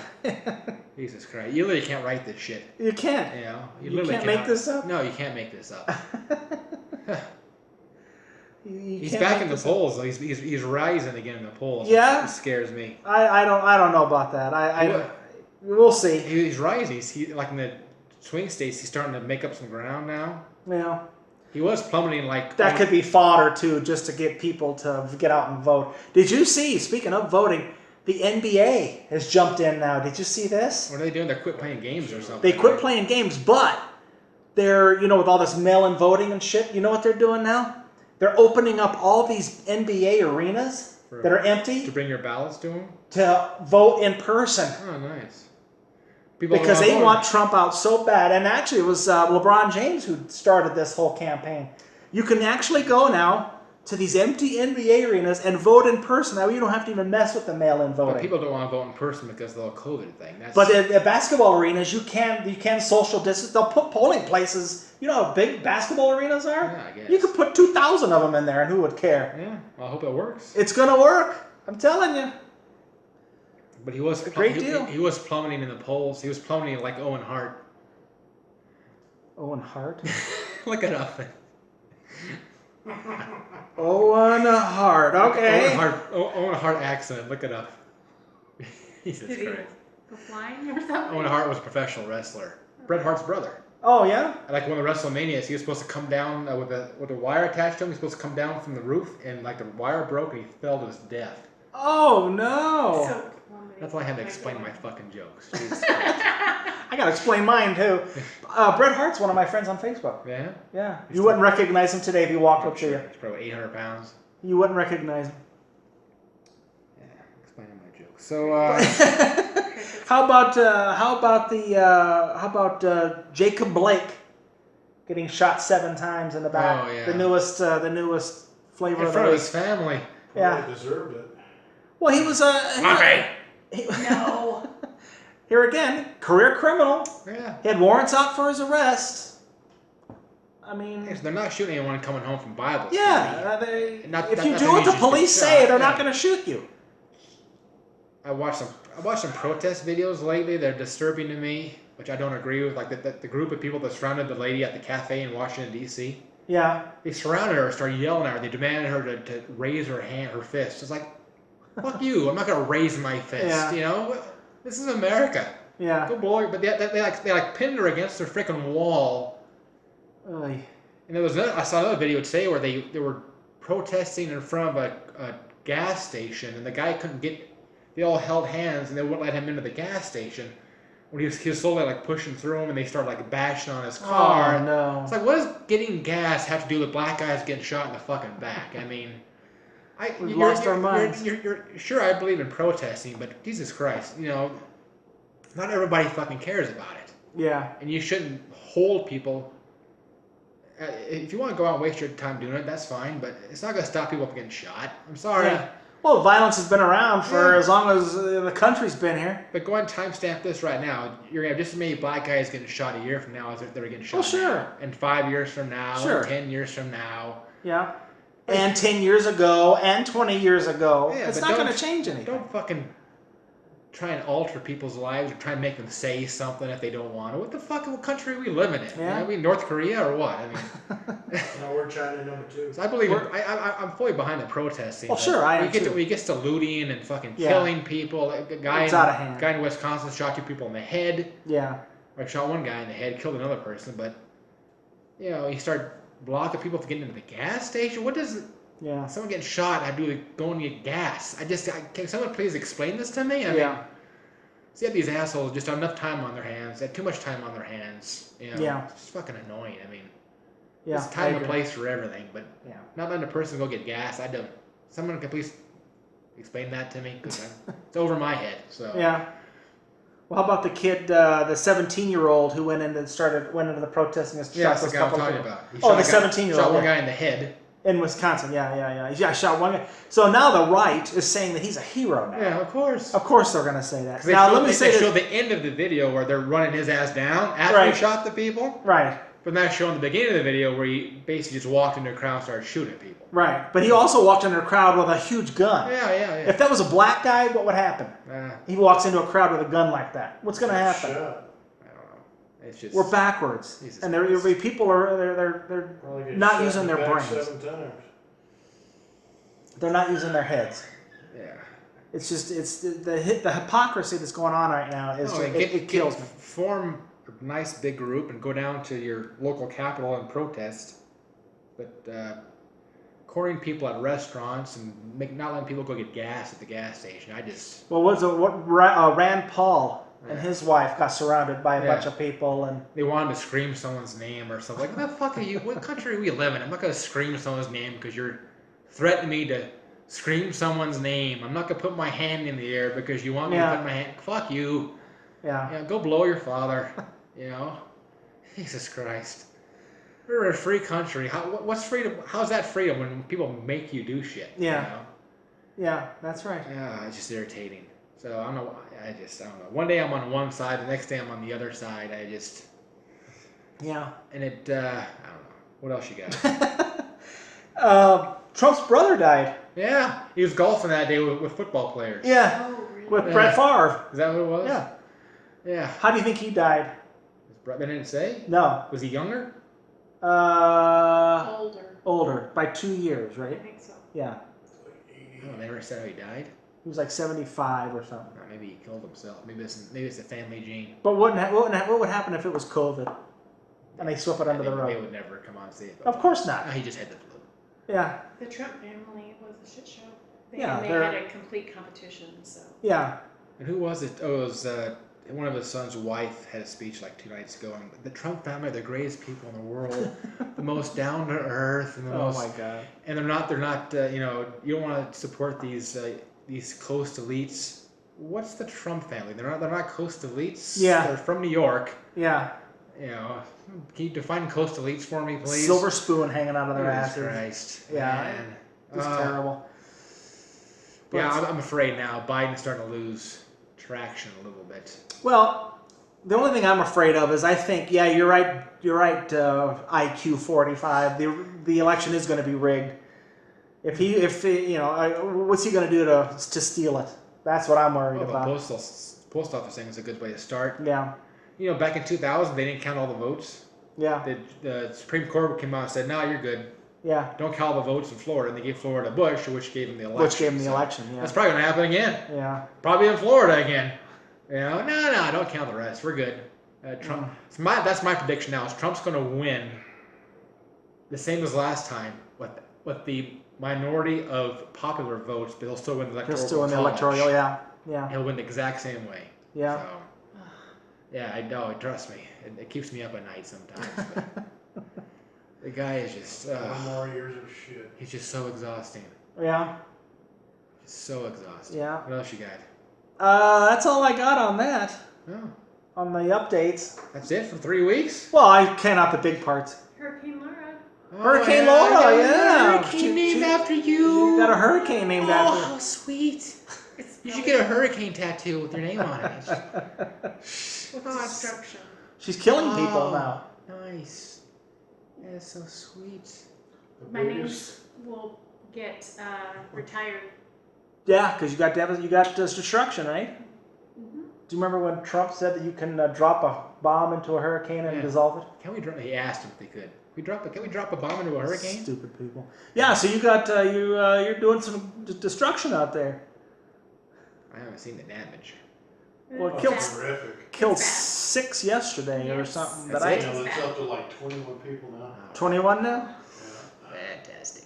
Jesus Christ. You literally can't write this shit. You can't. You know? You literally can't make cannot- this up? No, you can't make this up. You He's can't back make in the this up. polls. He's rising again in the polls. Yeah? It scares me. I don't know about that. We'll see. He's rising. He like in the swing states, he's starting to make up some ground now. Yeah. He was plummeting like That could be fodder too, just to get people to get out and vote. Did you see? Speaking of voting, the NBA has jumped in now. Did you see this? What are they doing? They quit playing games or something. They quit playing games, but they're, with all this mail-in voting and shit. You know what they're doing now? They're opening up all these NBA arenas that are empty to bring your ballots to them to vote in person. Oh, nice. People Because they vote. want Trump out so bad. And actually, it was LeBron James who started this whole campaign. You can actually go now to these empty NBA arenas and vote in person. Now you don't have to even mess with the mail-in voting. But people don't want to vote in person because of the whole COVID thing. But the basketball arenas, you can social distance. They'll put polling places. You know how big basketball arenas are? Yeah, I guess. You could put 2,000 of them in there, and who would care? Yeah, well, I hope it works. It's gonna work. I'm telling you. But he was a great deal. He was plummeting in the polls. He was plummeting like Owen Hart. Owen Hart. Look it up. Owen Hart. Okay. Owen Hart accent. Look it up. Jesus Did he Christ. go flying or something? Owen Hart was a professional wrestler. Bret Hart's brother. Oh yeah. Like one of the WrestleManias, he was supposed to come down with a wire attached to him. He was supposed to come down from the roof, and like the wire broke, and he fell to his death. Oh no. So, That's why I had to explain my fucking jokes. Jesus Christ. I gotta explain mine too. Bret Hart's one of my friends on Facebook. Yeah? Yeah. You wouldn't recognize him today if he walked up to you. He's probably 800 pounds. You wouldn't recognize him. Yeah, explaining my jokes. So, How about Jacob Blake getting shot 7 times in the back? Oh, yeah. The newest flavor in of front the of his family. Yeah. Probably deserved it. Well, he was no. Here again, career criminal. Yeah. He had warrants out for his arrest. I mean, They're not shooting anyone coming home from Bible study. yeah. If you do what the just police get say, shot. they're Yeah. not going to shoot you. I watched some protest videos lately. They're disturbing to me, which I don't agree with. Like the group of people that surrounded the lady at the cafe in Washington D.C. Yeah. They surrounded her, started yelling at her. They demanded her to raise her fist. It's like, fuck you! I'm not gonna raise my fist. Yeah. You know, this is America. Yeah. Go blow her. But they pinned her against their freaking wall. Oy. And I saw another video today where they were protesting in front of a gas station, and the guy couldn't get. They all held hands, and they wouldn't let him into the gas station. When he was slowly like pushing through them, and they started like bashing on his car. Oh no. It's like, what does getting gas have to do with black guys getting shot in the fucking back? I mean, We've lost our minds. You're sure I believe in protesting, but Jesus Christ, not everybody fucking cares about it, Yeah. and you shouldn't hold people. If you want to go out and waste your time doing it, that's fine, but it's not going to stop people from getting shot. I'm sorry. Yeah. Well, violence has been around for Yeah. as long as the country's been here. But go ahead and timestamp this right now. You're going to have just as many black guys getting shot a year from now as if they were getting shot Oh, sure. now. And 5 years from now, Sure. and 10 years from now. Yeah. And 10 years ago, and 20 years ago. Yeah, it's but not going to don't- change anything. Don't fucking try and alter people's lives or try and make them say something if they don't want to. What the fuck? What country are we living in? Yeah. Are we North Korea or what? I mean, Now we're China number 2. so I believe I'm fully behind the protesting. Well, but sure, I am too. When it gets to looting and fucking Yeah. killing people, like a guy It's out of hand. guy in Wisconsin shot 2 people in the head. Yeah. Or shot 1 guy in the head, killed another person. But you start blocking people from getting into the gas station. What does Yeah. someone getting shot have to do with going to get gas? Can someone please explain this to me? I mean, Yeah. see, these assholes just have enough time on their hands. They have too much time on their hands. Yeah. It's just fucking annoying. I mean, Yeah. there's a time and place for everything, but Yeah. not letting a person go get gas. I don't. Someone can please explain that to me, because it's over my head. So Yeah. Well, how about the kid, the 17-year-old who went into the protesting and Yeah, shot that's the those guy I'm couple talking of people? about. He Oh, shot the a guy- 17-year-old. Shot one Yeah. guy in the head. In Wisconsin, yeah. He shot one guy. So now the right is saying that he's a hero now. Yeah, of course. Of course they're going to say that. They Now, showed, let me say they this. showed the end of the video where they're running his ass down after he Right. shot the people. Right, But now showing the beginning of the video where he basically just walked into a crowd and started shooting people. right. But he also walked into a crowd with a huge gun. Yeah. If that was a black guy, what would happen? Uh, He walks into a crowd with a gun like that. What's going to happen? Shot. I don't know. It's just We're backwards, Jesus and Christ. people are they're Probably get not shot using in their the back brains. 7 times. They're not using their heads. Yeah. It's just the hypocrisy that's going on right now is No, it kills me. Form a nice big group and go down to your local capital and protest. But cornering people at restaurants and not letting people go get gas at the gas station. I just Well, Rand Paul and his wife got surrounded by a bunch of people, and they wanted to scream someone's name or something. Like, what the fuck are you? What country are we live in? I'm not gonna scream someone's name because you're threatening me to scream someone's name. I'm not gonna put my hand in the air because you want me to put my hand. Fuck you. yeah. Go blow your father. Jesus Christ. We're a free country. What's freedom? How's that freedom when people make you do shit? Yeah. Yeah, that's right. Yeah, it's just irritating. So I don't know. I don't know. One day I'm on one side, the next day I'm on the other side. Yeah. And I don't know. What else you got? Trump's brother died. Yeah, he was golfing that day with football players. Yeah, Oh, really? with Brett Favre. Is that what it was? Yeah. Yeah. How do you think he died? They didn't say? No. Was he younger? Older. By 2 years, I right? think so. Yeah. Oh, they never said how he died. He was like 75 or something. Or maybe he killed himself. Maybe it's a family gene. But what would happen if it was COVID and they swept it under the They rug? would never come on and say it. Of course not. He just had the flu. Yeah. The Trump family was a shit show. They Yeah, had a complete competition, so. Yeah. And who was it? Oh, it was one of his son's wife had a speech like 2 nights ago. And the Trump family are the greatest people in the world, the most down to earth, and the Oh most. my God. And they're not. You don't want to support these coast elites. What's the Trump family? They're not coast elites. Yeah. They're from New York. Yeah. Can you define coast elites for me, please? Silver spoon hanging out of their Jesus asses. Christ. Yeah. Man. It's terrible. Yeah, I'm afraid now Biden's starting to lose traction a little bit. Well, the only thing I'm afraid of is I think, yeah, you're right. You're right. IQ 45. The election is going to be rigged. What's he going to do to steal it? That's what I'm worried Well, the about. post office thing is a good way to start. Yeah. Back in 2000, they didn't count all the votes. Yeah. The Supreme Court came out and said, "No, you're good. Yeah. Don't count all the votes in Florida." And they gave Florida to Bush, which gave him the election. Yeah. That's probably going to happen again. Yeah. Probably in Florida again. No, don't count the rest. We're good. Trump. That's my prediction now. Is Trump's going to win the same as last time with the minority of popular votes, but he'll still win the electoral. He'll still win the electoral. Yeah. Yeah. He'll win the exact same way. Yeah. So, yeah, I know. Trust me, it keeps me up at night sometimes. But the guy is just. 1 more years of shit. He's just so exhausting. Yeah. Just so exhausting. Yeah. What else you got? That's all I got on that. Oh, On the updates. that's it for 3 weeks. Well, I count out the big parts. Hurricane Laura. Hurricane yeah, Laura, I got a yeah. hurricane named after you. You got a hurricane named after Oh, how sweet. You should get a hurricane tattoo with your name on it. Destruction. She's killing people now. Nice. That's so sweet. The My biggest- niece will get retired. Yeah, because you got destruction, right? Mm-hmm. Do you remember when Trump said that you can drop a bomb into a hurricane and Yeah. dissolve it? Can we drop? He asked him if they could. Can we drop a bomb into a hurricane? Stupid people. Yeah, so you got you're doing some destruction out there. I haven't seen the damage. Well, it Oh, killed it's horrific. killed It's bad. 6 yesterday or Yes. something. That's But it? It's up to like 21 people now. 21 now. Fantastic.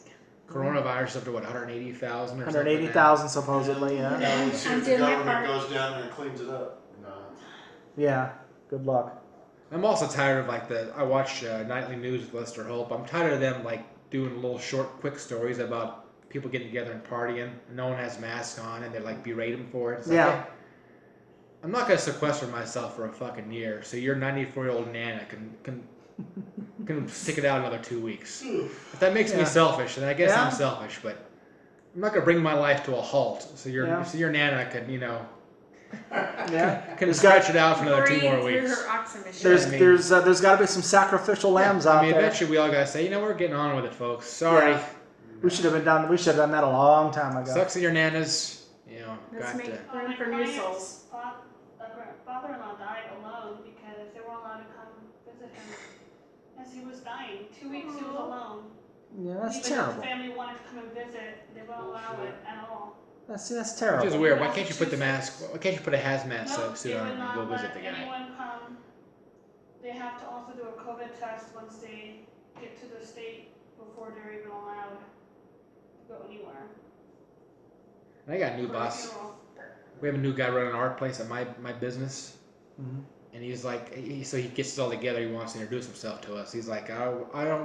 Coronavirus up to what, 180,000 or 180,000 supposedly. Yeah. Now we'll see I'm if the doing my government part. goes down there and cleans it up. No. Yeah. Good luck. I'm also tired of I watch Nightly News with Lester Holt. I'm tired of them doing little short, quick stories about people getting together and partying, and no one has masks on, and they berate them for it. It's like, Yeah. hey, I'm not gonna sequester myself for a fucking year, so your 94-year-old Nana can stick it out another 2 weeks. If that makes me selfish, then I guess I'm selfish, but I'm not gonna bring my life to a halt. So your Nana can, you know, can stretch it out for another 2 more Breathe weeks. through her oxygen. There's got to be some sacrificial lambs out I mean, there. eventually we all gotta say, you know, we're getting on with it, folks. Sorry. Yeah. We should have done that a long time ago. Sucks that your Nanas, you know, Let's got make to. room for new souls. Father-in-law died alone because they weren't allowed to come visit him as he was dying. 2 weeks he was alone. Yeah, that's Even terrible. if the family wanted to come and visit, they wouldn't allow it at all. That's terrible. Which is weird. Why can't you put the mask? Why can't you put a hazmat Nope, suit they on would and not go let visit the guy? anyone come. They have to also do a COVID test once they get to the state before they're even allowed to go anywhere. And I got a new For a boss. funeral. We have a new guy running our place at my business, Mhm. and he's like, so he gets us all together. He wants to introduce himself to us. He's like,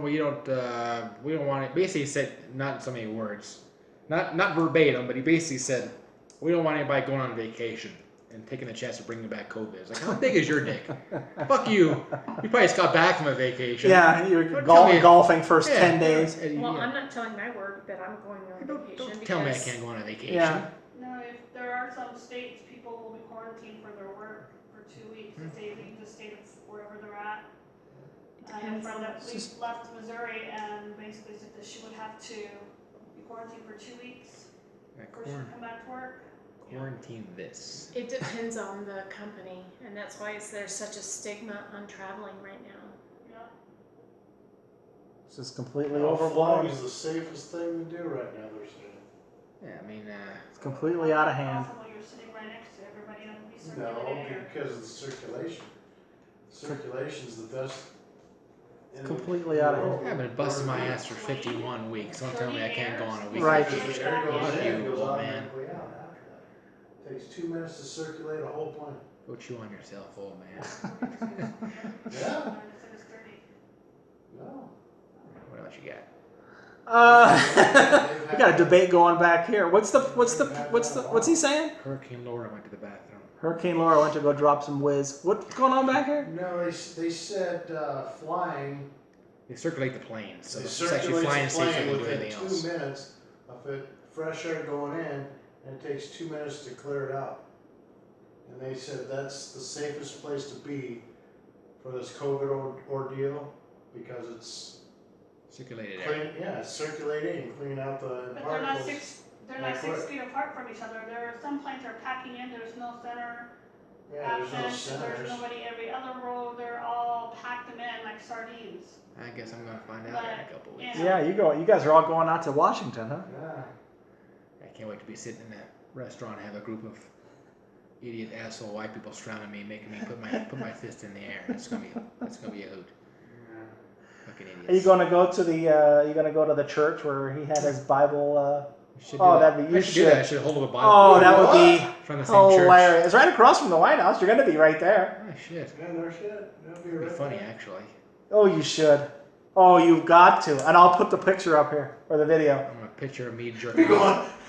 we don't want it. Basically, he said not in so many words, not verbatim, but he basically said, we don't want anybody going on vacation and taking the chance of bringing back COVID. It's like, how big is your dick? Fuck you. You probably just got back from a vacation. Yeah, you're Don't tell me- golfing first Yeah. 10 days. Well, I'm not telling my work that I'm going on vacation Don't because tell me I can't go on a vacation. Yeah. No, if there are some states, people will be quarantined for their work for 2 weeks if they leave the state of wherever they're at. I have a Depends friend on that Just- left Missouri and basically said that she would have to be quarantined for 2 weeks Yeah, before she could come back to work. quarantine this. it depends on the company, and that's why there's such a stigma on traveling right now. Yeah. It's just completely Flying overblown. is the safest thing to do right now, they're saying. Yeah, I mean, It's completely out of hand. Also, when you're sitting right next to everybody, that would be No, circulating air. because of the circulation. Circulation's the best. It's completely out of hand. I've been busting my ass for 51 weeks. Don't tell me I can't go on a week. Right. Because the air goes Fuck in, you, it goes old man. automatically out after that. Takes 2 minutes to circulate a whole plane. Go chew on yourself, old man. Yeah? And it's dirty. No. What else you got? We got a debate going back here. What's he saying? Hurricane Laura went to the bathroom. Hurricane Laura went to go drop some whiz. What's going on back here? No, they said flying. They circulate the planes, so It it's actually flying circulates the safer plane than doing within anything 2 else. minutes of it, fresh air going in, and it takes 2 minutes to clear it out. And they said that's the safest place to be for this COVID ordeal because it's Circulated air. clean. Yeah, it's circulating and cleaning out the But they're particles. not they're not 6 feet apart from each other. There are some planes are packing in, there's no center. Yeah, there's no Absence, there's centers. nobody every other row, they're all packed them in like sardines. I guess I'm gonna find out in a couple weeks. Yeah. You guys are all going out to Washington, huh? Yeah. I can't wait to be sitting in that restaurant and have a group of idiot asshole white people surrounding me, making me put my fist in the air. That's gonna be a hoot. Fucking idiots. Are you going to go to the church where he had his Bible? Should Oh, do that. that'd be- you I should do that. I should. should hold up a Bible. Oh, that would be from the same church. hilarious. It's right across from the White House. You're going to be right there. Oh shit. Yeah, no shit. That'd be It'd be right funny there. actually. Oh, you should. Oh, you've got to. And I'll put the picture up here or the video. I want a picture of me jerking off.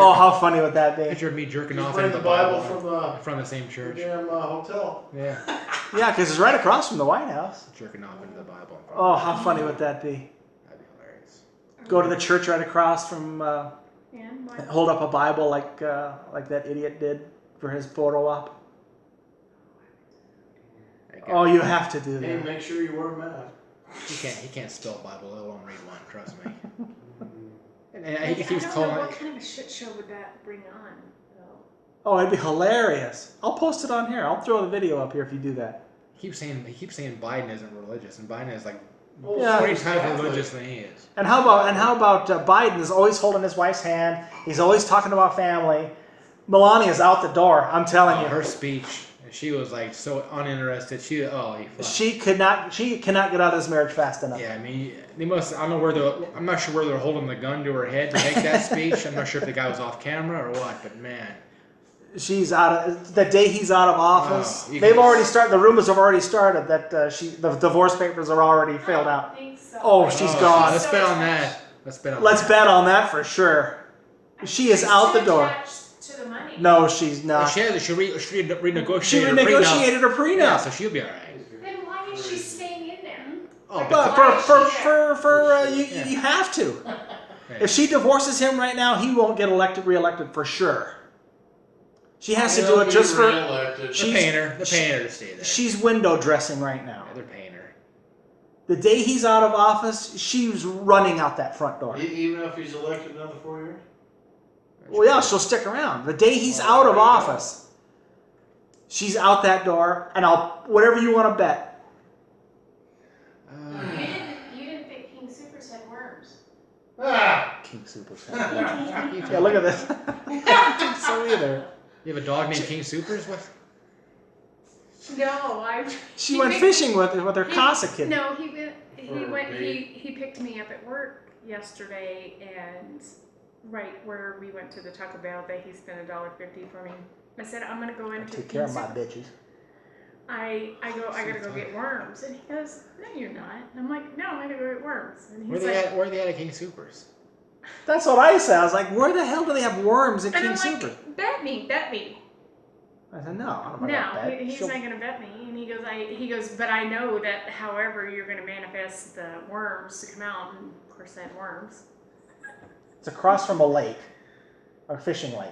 Oh, how funny would that be? Picture of me jerking Just off bring into the the Bible Bible from the same church. damn hotel. Yeah. Yeah, because it's right across from the White House. Jerking off into the Bible. Oh, how funny would that be? That'd be hilarious. Go to the church right across from. And my Hold up a Bible like that idiot did for his photo op. Oh, you have to do Hey, that. make sure you wear a mask. He can't spell Bible, let alone read one, trust me. And I he keeps don't calling know it. what kind of a shit show would that bring on, though. Oh, it'd be hilarious. I'll post it on here. I'll throw the video up here if you do that. He keeps saying Biden isn't religious, and Biden is like Yeah. 20 times more religious than he is. And how about Biden is always holding his wife's hand. He's always talking about family. Melania's out the door. I'm telling you. Her speech, she was like so uninterested. He fuck. She cannot get out of this marriage fast enough. Yeah, I mean, they must. I don't know I'm not sure where they're holding the gun to her head to make that speech. I'm not sure if the guy was off camera or what, but man. She's out of the day he's out of office. Oh, you They've can- already started. The rumors have already started that the divorce papers are already filled out. I think so. Oh, she's gone. Let's bet on that. Let's bet on Let's that. bet on that for sure. She is out the door. Attached to the money. No, she's not. She renegotiated. She renegotiated her prenup. Yeah, so she'll be all right. Then why is she staying in there? Oh, But you have to. If she divorces him right now, he won't get reelected for sure. She has to do it just for. They're paying her to stay there. She's window dressing right now. Yeah, they're paying her. The day he's out of office, she's running out that front door. Even if he's elected another 4 years? Well, yeah, she'll stick around. The day he's out of office, she's out that door, and whatever you want to bet. You didn't think King Supers had worms. King Supers. Yeah, look at this. I don't think so either. You have a dog named King Supers? What? No, She went fishing with her Casa kid. No, he picked me up at work yesterday, and right where we went to the Taco Bell, he spent $1.50 for me. I said, I'm gonna go into Take care of my bitches. I gotta go get worms, and he goes, no, you're not. And I'm like, no, I'm gonna go get worms. And he's Where are they at King Supers? That's what I said. I was like, where the hell do they have worms at and King I'm Supers? like, bet me. I said, no, I'm not No, gonna bet. he's not gonna bet me. And he goes, but I know that however you're gonna manifest the worms to come out, and of course they had worms. It's across from a lake, a fishing lake.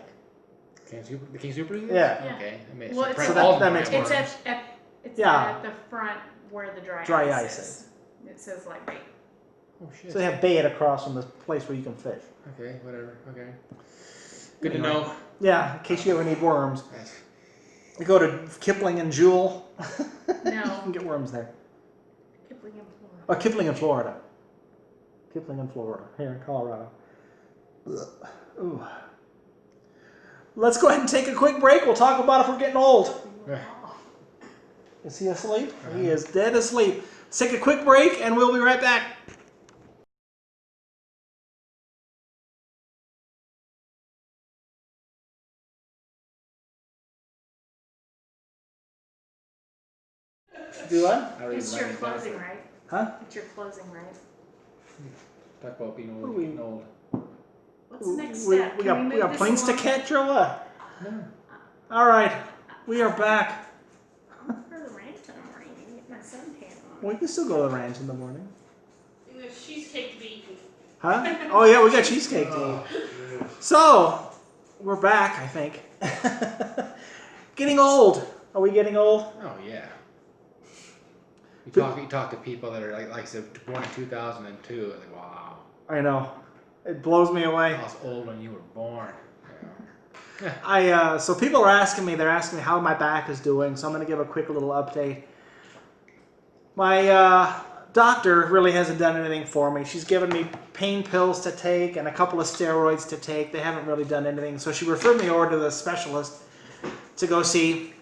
The King Supers? Yeah. Okay. Well, it's that makes more it's sense. it's Yeah. at the front where the dry ice is. is. It says like bait. Oh shit. So they have bait across from the place where you can fish. Okay, whatever. Okay. Good to know. Yeah, in case you ever need worms. You go to Kipling and Jewel. No. You can get worms there. Kipling in Florida. Oh, Kipling in Florida. Kipling in Florida, here in Colorado. Ooh. Let's go ahead and take a quick break. We'll talk about if we're getting old. Is he asleep? He is dead asleep. Let's take a quick break and we'll be right back. Do what? It's your closing, right? Huh? It's your closing, right? Talk about being What are we- old. What's the next We step? got Can we move this planes to along? catch or what? No. All right, we are back. For the ranch in the morning and get my suntan on. We can still go to the ranch in the morning. There's cheesecake to be eaten. Huh? Oh yeah, we got cheesecake to eat. So, we're back, I think. Getting old. Are we getting old? Oh yeah. You talk to people that are like I said, born in 2002. Like wow. I know. It blows me away. I was old when you were born. So people are asking me, they're asking me how my back is doing, so I'm going to give a quick little update. My doctor really hasn't done anything for me. She's given me pain pills to take and a couple of steroids to take. They haven't really done anything. So she referred me over to the specialist to go see.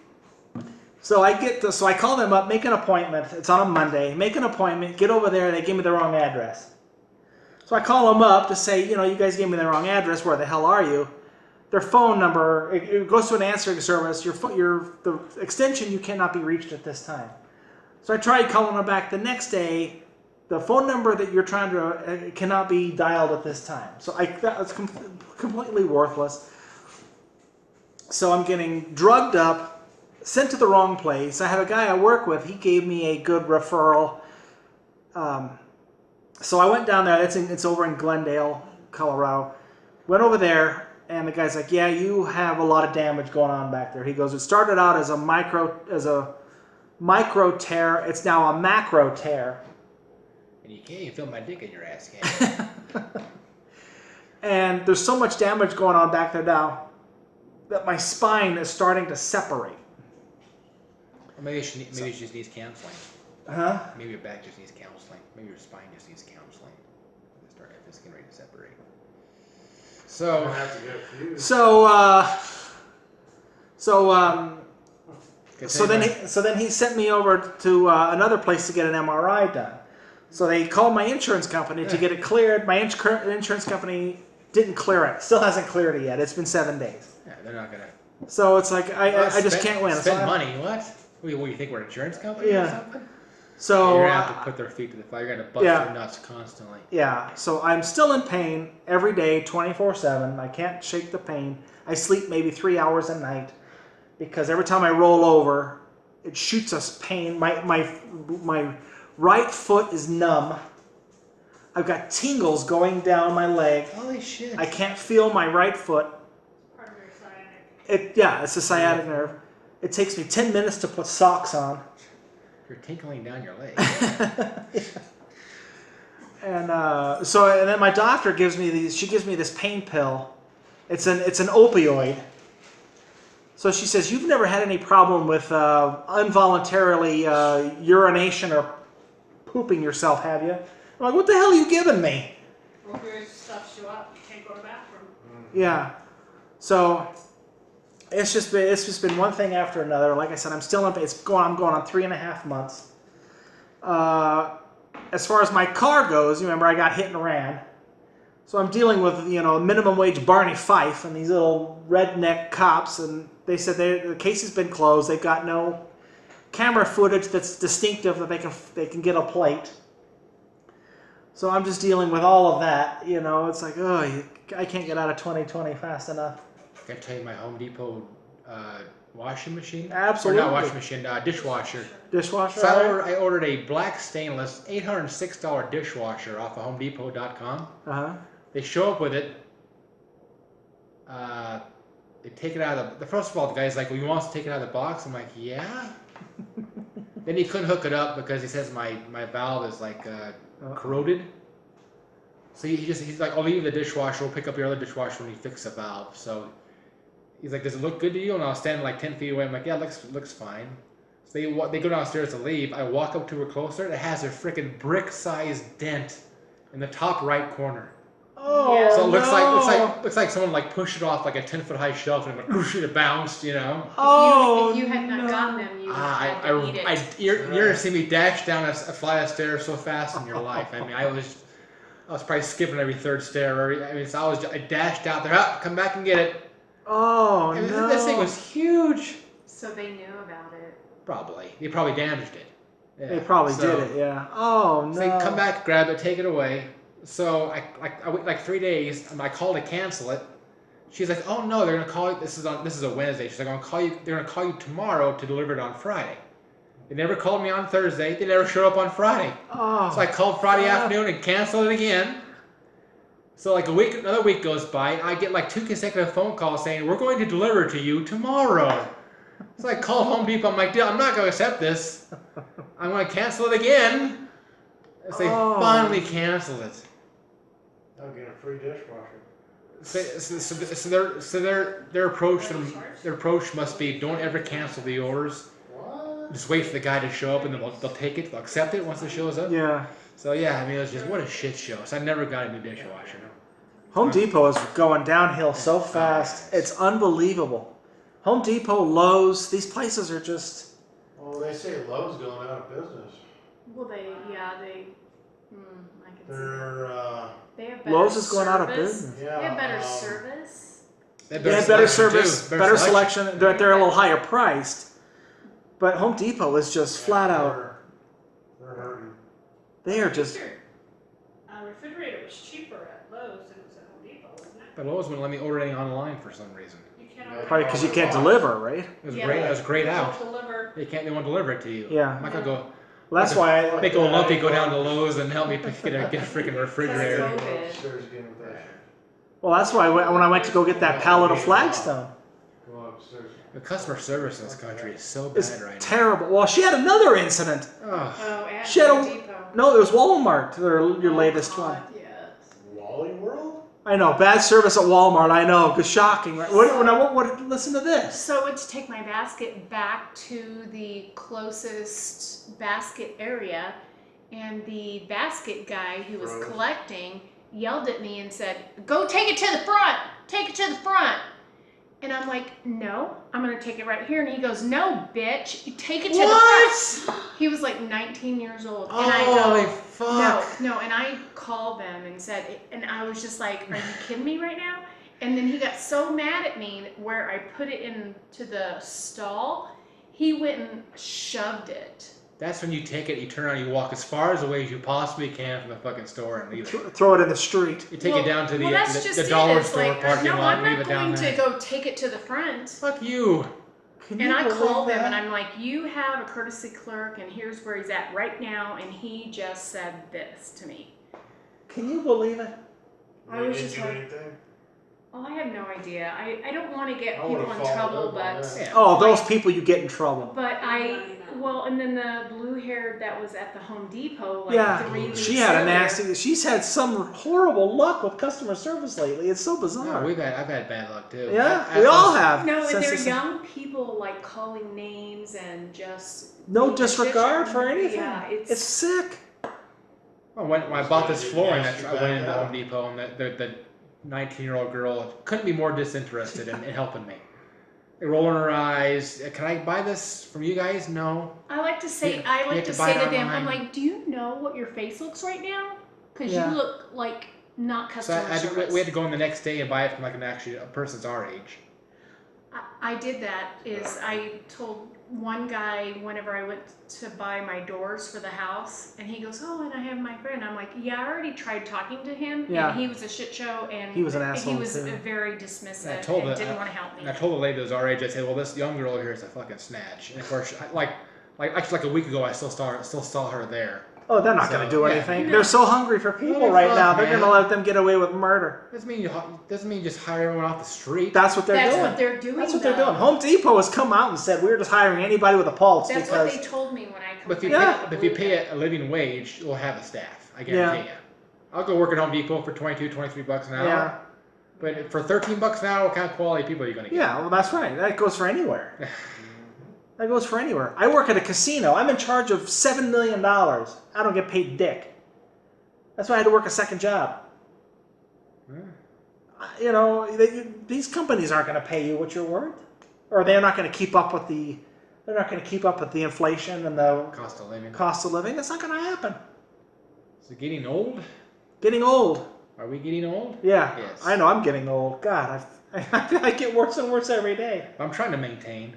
So I call them up, make an appointment. It's on a Monday. Make an appointment, get over there. They give me the wrong address. So I call them up to say, you guys gave me the wrong address. Where the hell are you? Their phone number, it goes to an answering service. The extension, you cannot be reached at this time. So I tried calling them back the next day. The phone number that you're trying to cannot be dialed at this time. So that was completely worthless. So I'm getting drugged up, sent to the wrong place. I have a guy I work with. He gave me a good referral. So I went down there. It's over in Glendale, Colorado. Went over there, and the guy's like, "Yeah, you have a lot of damage going on back there." He goes, "It started out as a micro tear. It's now a macro tear." And you can't even feel my dick in your ass, can you? And there's so much damage going on back there now that my spine is starting to separate. Or maybe she just needs counseling. Huh? Maybe your back just needs counseling. Maybe your spine just needs counseling. If it's getting ready to separate. So then he sent me over to another place to get an MRI done. So they called my insurance company to get it cleared. My insurance company didn't clear it. Still hasn't cleared it yet. It's been 7 days. Yeah, they're not gonna. So it's like I just can't win. Spend money. What? What do you think we're an insurance company or something? So you're gonna have to put their feet to the fire. You're gonna bust Yeah. their nuts constantly. yeah, so I'm still in pain every day, 24/7. I can't shake the pain. I sleep maybe 3 hours a night because every time I roll over, it shoots us pain. My right foot is numb. I've got tingles going down my leg. Holy shit! I can't feel my right foot. Part of your sciatic. It's a sciatic nerve. It takes me 10 minutes to put socks on. You're tinkling down your leg. And and then my doctor gives me this pain pill. It's an opioid. So she says, you've never had any problem with involuntarily urination or pooping yourself, have you? I'm like, what the hell are you giving me? Opioid stuffs you up. You can't go to the bathroom. Yeah. So it's just been one thing after another. Like I said, I'm still in. I'm going on 3.5 months. As far as my car goes, you remember I got hit and ran. So I'm dealing with minimum wage Barney Fife and these little redneck cops, and they said the case has been closed. They've got no camera footage that's distinctive that they can get a plate. So I'm just dealing with all of that. It's like, I can't get out of 2020 fast enough. Can I tell you my Home Depot washing machine? Absolutely. Or not washing machine, dishwasher. Dishwasher. So right? I ordered a black stainless $806 dishwasher off of HomeDepot.com. Uh-huh. They show up with it. They take it out of the first of all, the guy's like, well, you want us to take it out of the box? I'm like, yeah. Then he couldn't hook it up because he says my valve is like corroded. So he's like, I'll leave the dishwasher. We'll pick up your other dishwasher when you fix the valve. So he's like, does it look good to you? And I was standing like 10 feet away. I'm like, yeah, it looks fine. So they go downstairs to leave. I walk up to her closer. It has a freaking brick-sized dent in the top right corner. Oh, so it looks like someone like pushed it off like a 10-foot high shelf and it bounced, Oh, if you had not gotten them, you would have had to eat it. You're gonna see me dash down a flight of stairs so fast in your life. I mean, I was probably skipping every third stair. I dashed out there. Come back and get it. Oh, no. This thing was huge. So they knew about it. Probably. They probably damaged it. Yeah. They probably did it, yeah. Oh, no. So they come back, grab it, take it away. So I wait like 3 days. I called to cancel it. She's like, "Oh no, they're gonna call you. This is a Wednesday. She's like, they're gonna call you tomorrow to deliver it on Friday." They never called me on Thursday. They never showed up on Friday. Oh, so I called Friday afternoon and canceled it again. So like another week goes by, and I get like 2 consecutive phone calls saying, "We're going to deliver to you tomorrow." So I called Home Depot. I'm like, "Dude, I'm not going to accept this. I'm going to cancel it again." So they finally canceled it. I'll get a free dishwasher. So their approach must be, don't ever cancel the orders. What? Just wait for the guy to show up and then they'll take it, they'll accept it once it shows up. Yeah. So yeah, I mean, it was just, what a shit show. So I never got a new dishwasher. Home Depot is going downhill so fast. It's unbelievable. Home Depot, Lowe's, these places are just... Well, they say Lowe's going out of business. Well, I can see that. They have better Lowe's is going out of service. business. Yeah. They have better service. They have Better service, too. better selection. They're a little higher priced. But Home Depot is just flat out. They're hurting. They are just... A refrigerator was cheaper at Lowe's than it was at Home Depot, wasn't it? But Lowe's wouldn't let me order anything online for some reason. You can't order Probably because you can't deliver, right? It was great. It was grayed out. deliver. They won't deliver it to you. Yeah. I'm not gonna go. Well, that's why I... Make old Lumpy go down to Lowe's and help me get a freaking refrigerator. That's Go COVID. upstairs again with that. Well, that's why when I went to go get that pallet of Flagstone, Go upstairs. The customer service in this country is so it's bad right now. terrible. Well, she had another incident. Oh, Oh, at She had Home a- Depot. No, it was Walmart, your latest one. Yes. Wally World? I know, bad service at Walmart. I know, it's shocking. Right? What? Listen to this. So I went to take my basket back to the closest basket area, and the basket guy who was collecting yelled at me and said, "Go take it to the front! Take it to the front!" And I'm like, "No, I'm gonna take it right here." And he goes, "No, bitch, you take it to the front." He was like 19 years old. And I holy go, fuck. No, and I called them and said, and I was just like, "Are you kidding me right now?" And then he got so mad at me where I put it into the stall, he went and shoved it That's when you take it, you turn around, you walk as far as away as you possibly can from the fucking store and leave it. Throw it in the street. You take it down to the dollar dollar store parking no, lot I'm and leave not it down going there. to go take it to the front. Fuck you. And I called him and I'm like, you have a courtesy clerk and here's where he's at right now, and he just said this to me. Can you believe it? I was They just didn't do like, anything? oh, I have no idea. I don't want to get I people would've in followed trouble, up on but that. Yeah. Oh, those people, you get in trouble. but and then the blue-haired that was at the Home Depot, like Yeah, 3 weeks she had a earlier. nasty. She's had some horrible luck with customer service lately. It's so bizarre. No, I've had bad luck too. Yeah, we all have. No, and since they're this- young people like calling names and just No being disregard vicious. for anything. Yeah, it's sick. Well, when I bought this flooring, Nasty I went into back Home Depot and the 19-year-old girl couldn't be more disinterested in helping me. Rolling her eyes. Can I buy this from you guys? No. I like to say, You I like have to to buy say it to them, I'm online. like, do you know what your face looks right now? Because Yeah. you look like not So customer service. we had to go in the next day and buy it from like a person's our age. I did that. I told one guy whenever I went to buy my doors for the house, and he goes, "Oh, and I have my friend." I'm like, "Yeah, I already tried talking to him, Yeah. and he was a shit show, and He was an asshole, He was too. very dismissive And I told and her- didn't want to help me." And I told the lady that was our age, I said, "Well, this young girl here is a fucking snatch." And of course, like a week ago, I still saw her there. Oh, they're not So, going to do yeah. anything. No. They're so hungry for people What the right fuck, now. They're man? going to let them get away with murder. Doesn't mean you just hire everyone off the street. That's what they're That's doing. what they're doing. That's what they're though. doing. Home Depot has come out and said we're just hiring anybody with a pulse That's what because they told me when I. But if you complained pay, about but if you Blue pay Guy. a living wage, you'll have a staff. I guarantee you. I'll go work at Home Depot for $22-23 an hour. yeah, But for $13 an hour, what kind of quality people are you going to get? yeah. Well, that's right. That goes for anywhere. That goes for anywhere. I work at a casino. I'm in charge of $7 million. I don't get paid dick. That's why I had to work a second job. You know, these companies aren't going to pay you what you're worth, or they're not going to keep up with the. They're not going to keep up with the inflation and the Cost of living. cost of living. That's not going to happen. Is it getting old? Getting old. Are we getting old? Yeah, Yes. I know. I'm getting old. God, I get worse and worse every day. I'm trying to maintain.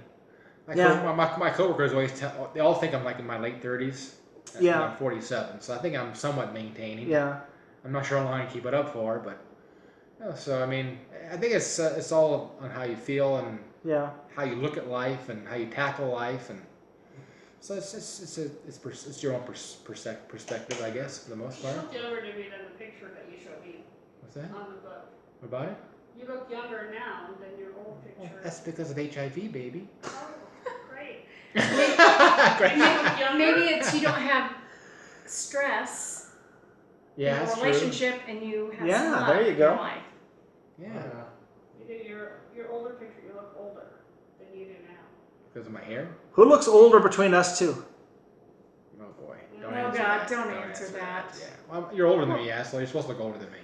Yeah. My coworkers always they all think I'm like in my late 30s. Yeah. I'm 47, so I think I'm somewhat maintaining. Yeah. I'm not sure how long I can keep it up for, but so I mean, I think it's all on how you feel and Yeah. how you look at life and how you tackle life, and so it's your own perspective, I guess, for the most You part. look younger to me than the picture that you showed me What's that? on the book. What about it? You look younger now than your old picture. That's because of HIV, baby. Oh, great. Great. You look younger. Maybe it's you don't have stress Yeah, in that's a true. relationship and you have Yeah, some there love you in your go. life. Yeah, You do your older picture, you look older than you do now. because of my hair. Who looks older between us two? Oh boy. Oh, answer God, that. don't answer that. Yeah. Well, you're older than me, asshole. You're supposed to look older than me.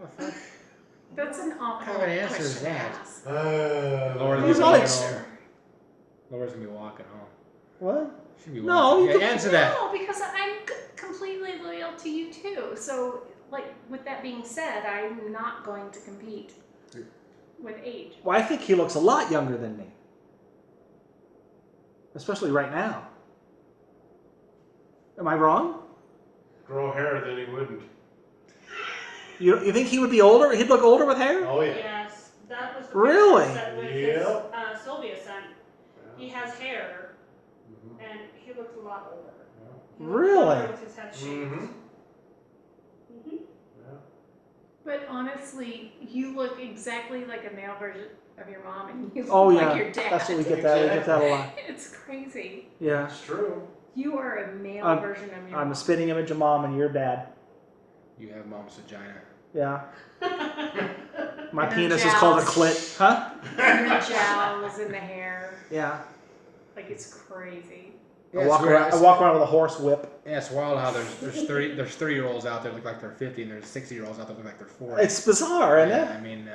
Oh, fuck. That's an awful What kind of answer question is to that? ask. Laura's He's gonna be like- walking home. Laura's gonna be walking home. What? She'll be No, walking. you Yeah, could- answer that. No, because I'm completely loyal to you too. So, like, with that being said, I'm not going to compete with age. Well, I think he looks a lot younger than me, especially right now. Am I wrong? Grow hair, then he wouldn't. You think he would be older? He'd look older with hair? Oh yeah. Yes, that was the Really? picture that with Yep. his, Sylvia sent. He has hair, and he looks a lot older. He looks Really? older with his head shaved. Mm-hmm. Mhm. But honestly, you look exactly like a male version of your mom, and you look Oh like yeah, your dad. that's what we get. That we get that a lot. It's crazy. Yeah, It's true. You are a male I'm- version of your I'm mom. a spitting image of mom and your dad. You have mom's vagina. Yeah, my And penis her is called a jowls. clit, huh? And your jowls in the hair. Yeah. Like, it's crazy. I walk around with a horse whip. Yeah, it's wild how there's 30-year-olds out there look like they're 50, and there's 60-year-olds out there look like they're 40. It's bizarre, isn't Yeah, it? I mean,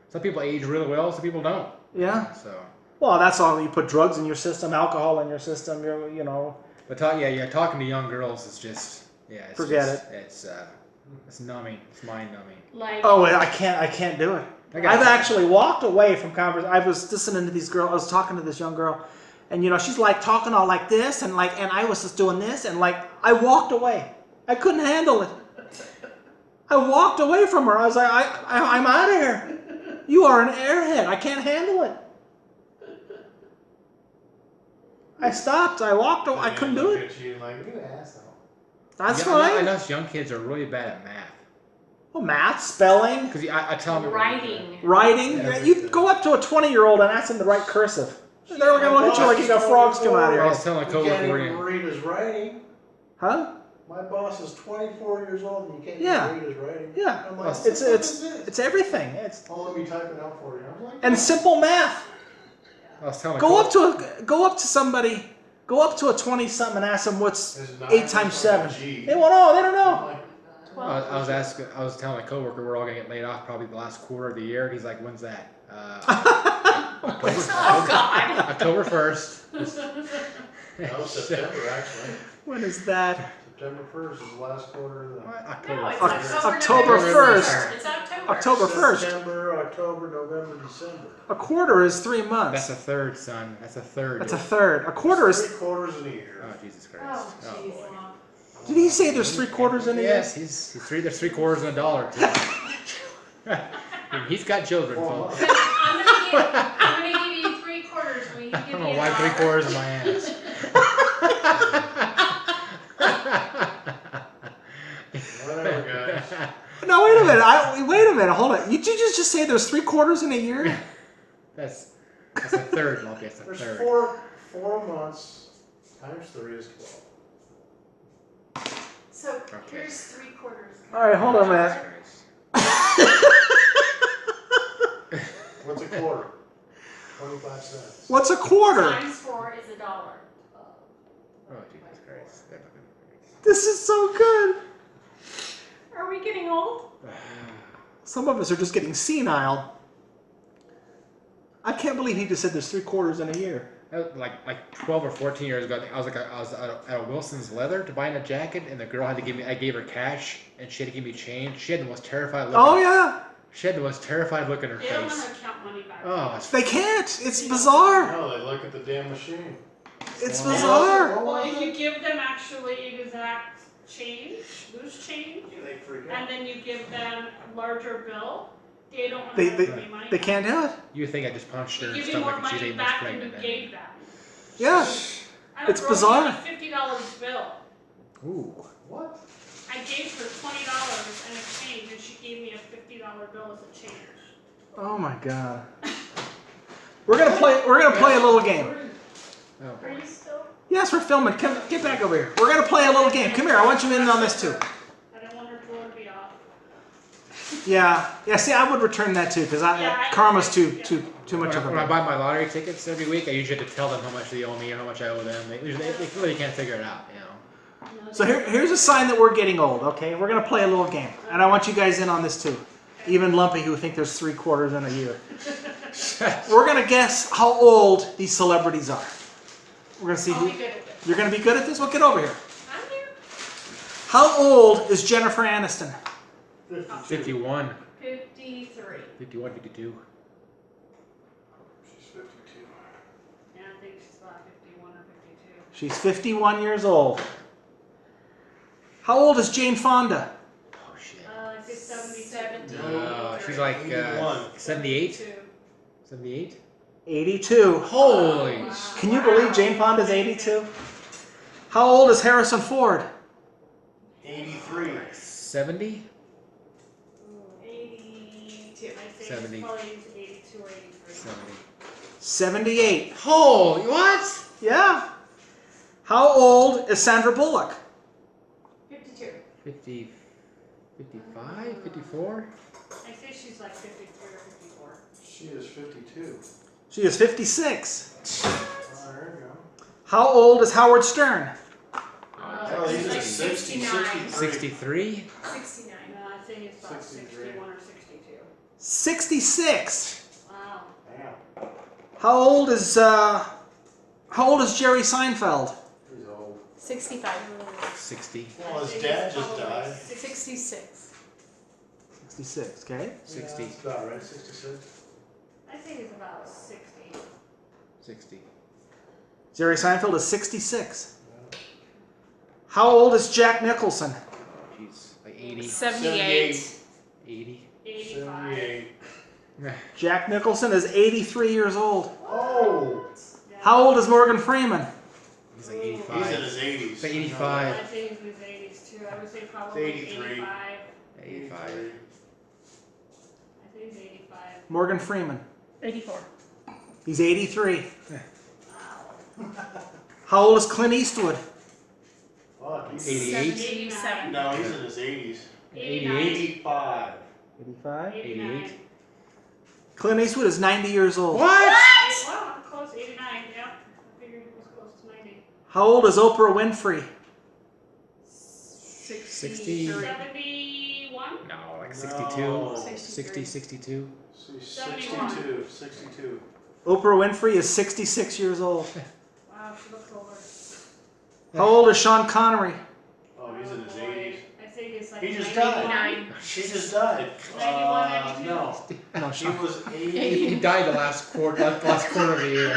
some people age really well, some people don't. Yeah. So, Well, that's all. You put drugs in your system, alcohol in your system. You know. but talking to young girls is just it's Forget just, it's numbing. It's mind numbing. Like, Oh, I can't do it. I've actually walked away from conversation. I was listening to these girls. I was talking to this young girl, And she's like talking all like this, and I was just doing this, and I walked away. I couldn't handle it. I walked away from her. I was like, I'm out of here. You are an airhead. I can't handle it. I stopped. I walked away. I couldn't do it. Look at you like, you asshole. That's I fine. know young kids are really bad at math. Well, math, spelling, Because I tell them Writing. writing. You go up to a 20-year-old and ask them to write cursive. They're going to look at you like you got frogs coming out of I your was head. telling a You coworker can't even we're read his writing. Huh? My boss is 24 years old and you can't Yeah. even read his writing. Yeah. I'm like, It's what is this? it's everything. It's Oh, let me type it out for you. I'm like, and simple math. I was telling a Go up coworker- to a 20-something and ask them what's It's 8 times 7. G. They won't know. They don't I'm know. like, I was telling a coworker we're all gonna get laid off probably the last quarter of the year. He's like, "When's that?" Oh God. October 1st. no, September actually. When is that? September 1st is the last quarter of the... October No, it's 1st. October November, 1st. December. It's October. October 1st. September, October, November, December. A quarter is 3 months. That's a third, son. That's a third. That's a third. A quarter is. 3 quarters in a year. Oh Jesus Christ. Oh, jeez. boy. Did he say there's 3 quarters in a year? Yes, he's three. There's 3 quarters and a dollar too. He's got children, folks. I'm gonna give you 3 quarters when you I give don't me know a why dollar. 3 quarters of my ass. Whatever, guys. No, wait a minute. Wait a minute. Hold on. Did you just say there's 3 quarters in a year? That's a third, Lumpy. That's a There's third. 4 months times 3 is 12. So Okay. here's 3 quarters. All right, hold on a minute. What's a quarter? 25 cents. What's a quarter? Times 4 is $1. Oh Jesus Christ. This is so good. Are we getting old? Some of us are just getting senile. I can't believe he just said there's 3 quarters in a year. Like 12 or 14 years ago, I think I was at a Wilson's Leather to buying a jacket, and the girl had to give me. I gave her cash, and she had to give me change. She had the most terrified look. Oh yeah. She had the most terrified look in her They don't know face. how to count money back. Oh, it's They can't. It's bizarre. No, they look at the damn machine. It's Well, bizarre. Well, if you give them actually exact change, loose change, They freak out. and then you give them larger bill, they don't know They how they, to give money they back. can't do it. You would think I just punched her They in the give you more stomach and she's money 8 months back than you pregnant. gave them. Yeah. I It's girl bizarre. gave me $50 bill. Ooh. What? I gave her $20 in exchange, and she gave me a $50 bill as a change. Oh my god. We're gonna play a little game. Oh, Are you still? Yes, we're filming. Come, get back over here. We're gonna play a little game. Come here. I want you in on this too. I don't want her drawer to be off. Yeah. Yeah. See, I would return that too because karma's too much of a. when I buy my lottery tickets every week, I usually have to tell them how much they owe me or how much I owe them. They really can't figure it out, you know. So here's a sign that we're getting old. Okay, we're gonna play a little game, and I want you guys in on this too. Even Lumpy, who think there's 3 quarters in a year. We're gonna guess how old these celebrities are. We're gonna see. I'll be good at this. You're gonna be good at this. Well, get over here. I'm here. How old is Jennifer Aniston? 51, 53. 51, 52. She's 52. Yeah, I think she's about 51 or 52. She's 51 years old. How old is Jane Fonda? Oh shit. I think 72. No, she's like 81. 78, 72. 78. 82. Holy! Can you believe Jane Fonda's 82? How old is Harrison Ford? 83. 70. 82. I think 70. it's probably 82 or 83. 70. 78. Holy what? Yeah. How old is Sandra Bullock? 52. 50, 55, 54. I think she's like 53 or 54. She is 52. She is 56. Oh, there you go. How old is Howard Stern? Oh, he's like at 60, 69. 63. 69. No, I think it's about 63. 61 or 62. 66. Wow. Damn. How old is Jerry Seinfeld? He's old. 65. 60. Well, his dad just died. 66. 66, okay? 60. Yeah, that's about right. 66. I think it's about 60. 60. Jerry Seinfeld is 66. How old is Jack Nicholson? Jeez, like 80. 78. 80. 85. Jack Nicholson is 83 years old. Oh, How old is Morgan Freeman? He's like 85. he's in his 80s. Like 85. I think he's in his 80s too. I would say probably 83. 85. 85. I think he's 85. Morgan Freeman. 84. He's 83. How old is Clint Eastwood? Fuck, he's 88. 87. No, he's in his 80s. 89. 85. 85. 89. Clint Eastwood is 90 years old. What? Wow, I'm close. 89. Yep. I figured it was close to 90. How old is Oprah Winfrey? 60. 71? No, like 62. No. 60, 62. 62. 62. Oprah Winfrey is 66 years old. Wow, she looks older. How old is Sean Connery? Oh, he's in his boy. 80s. I think it's like He just 99. She just died. 91, 92. No. No, She Sean. was 80. He died the last quarter of the year.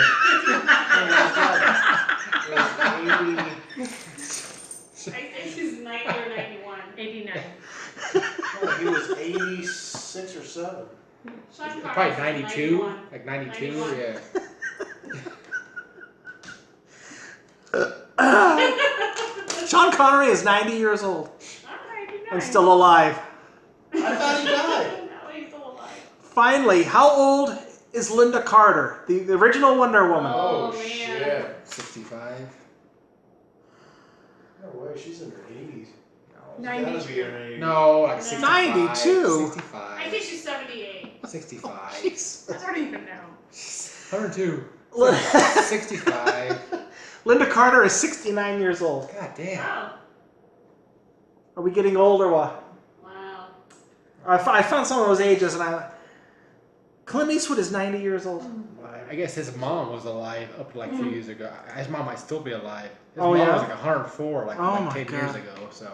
I think he's 90 or 91. 89. He was 86 or 7. Sean Probably Connery's 92. 91. Like 92, 91. yeah. Sean Connery is 90 years old Alright, he's and still alive. I thought he died. No, he's still alive. Finally, how old is Linda Carter, the original Wonder Woman? Oh, Oh, man. shit. 65. No way, she's in her 80s. No. She's gotta be in her 80s. No, like 65. 92. 65. I think she's 78. 65. I don't even know. 102. 65. Linda Carter is 69 years old. God damn. Wow. Are we getting old or what? Wow. I found some of those ages and Clint Eastwood is 90 years old. I guess his mom was alive up to like 3 years ago. His mom might still be alive. His Oh, mom yeah? was like 104 like, Oh, like my 10 years God. ago, so.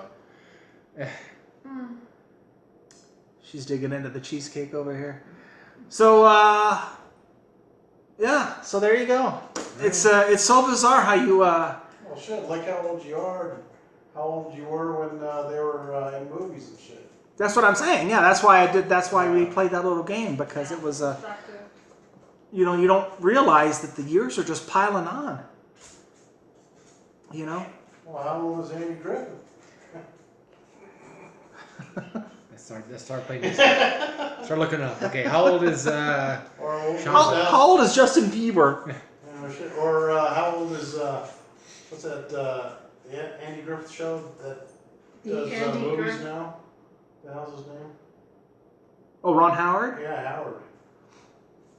She's digging into the cheesecake over here. So, yeah, so there you go. It's so bizarre how you, Well, shit, like how old you are, and how old you were when they were in movies and shit. that's what I'm saying. Yeah, that's why we played that little game, because it was, Perspective. you know, you don't realize that the years are just piling on. You know? Well, how old is Andy Griffith? Let's start playing this. Start looking up. Okay, how old is Or Sean- How old is Justin Bieber? shit. Or how old is what's that Andy Griffith show that does Andy movies Griffith. now? The hell's his name? Oh, Ron Howard? Yeah, Howard.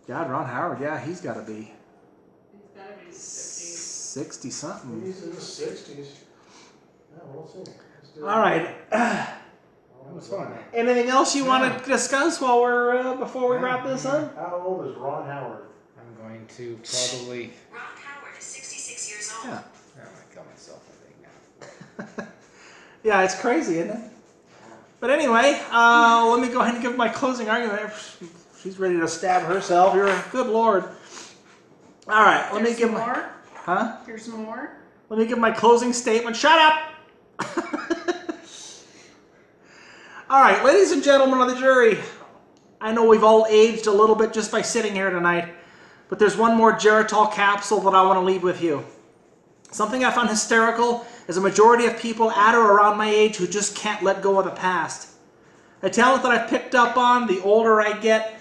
God, Ron Howard, yeah, he's got to be He's gotta be 50. 60 something. He's in his 60s. Yeah, we'll see. Let's do it. All right. That was fun. Anything else you want to discuss while we're before we wrap this up? How old is Ron Howard? I'm going to probably. Ron Howard is 66 years old. Yeah. Oh, I kill myself, I think now. Yeah, it's crazy, isn't it? But anyway, let me go ahead and give my closing argument. She's ready to stab herself. You're good Lord. All right, let me There's give more. Huh? There's more. Let me give my closing statement. Shut up! All right, ladies and gentlemen of the jury, I know we've all aged a little bit just by sitting here tonight, but there's one more Geritol capsule that I want to leave with you. Something I found hysterical is a majority of people at or around my age who just can't let go of the past. A talent that I've picked up on the older I get.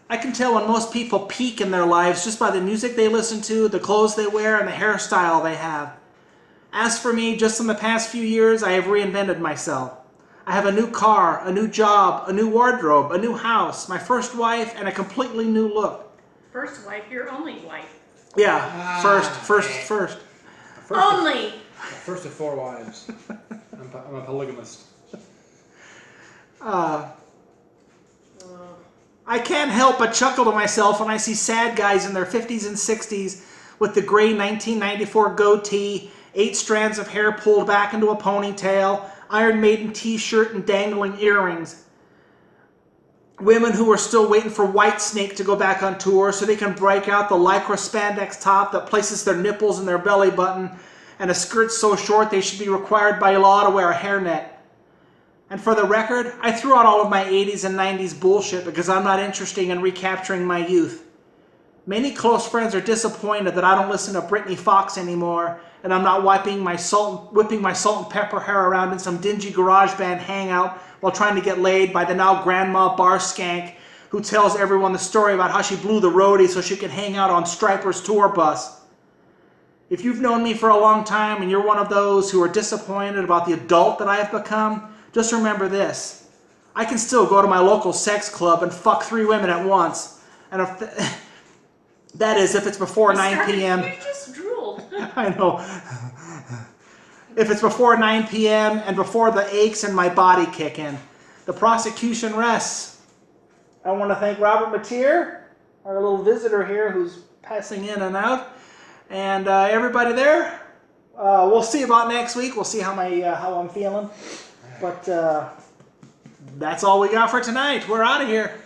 I can tell when most people peak in their lives just by the music they listen to, the clothes they wear, and the hairstyle they have. As for me, just in the past few years, I have reinvented myself. I have a new car, a new job, a new wardrobe, a new house, my first wife, and a completely new look. First wife, your only wife. Yeah, first. Only. First of 4 wives. I'm a polygamist. I can't help but chuckle to myself when I see sad guys in their 50s and 60s with the gray 1994 goatee, 8 strands of hair pulled back into a ponytail, Iron Maiden t-shirt, and dangling earrings. women who are still waiting for Whitesnake to go back on tour so they can break out the lycra spandex top that places their nipples in their belly button, and a skirt so short they should be required by law to wear a hairnet. And for the record, I threw out all of my 80s and 90s bullshit because I'm not interested in recapturing my youth. Many close friends are disappointed that I don't listen to Britney Fox anymore, and I'm not whipping my salt and pepper hair around in some dingy garage band hangout while trying to get laid by the now grandma bar skank who tells everyone the story about how she blew the roadie so she could hang out on Stryper's tour bus. If you've known me for a long time and you're one of those who are disappointed about the adult that I have become, just remember this. I can still go to my local sex club and fuck 3 women at once. And if that is, if it's before 9 p.m. You just drooled. I know. If it's before 9 p.m. and before the aches in my body kick in. The prosecution rests. I want to thank Robert Mateer, our little visitor here who's passing in and out. And everybody there, we'll see about next week. We'll see how I'm feeling. But that's all we got for tonight. We're out of here.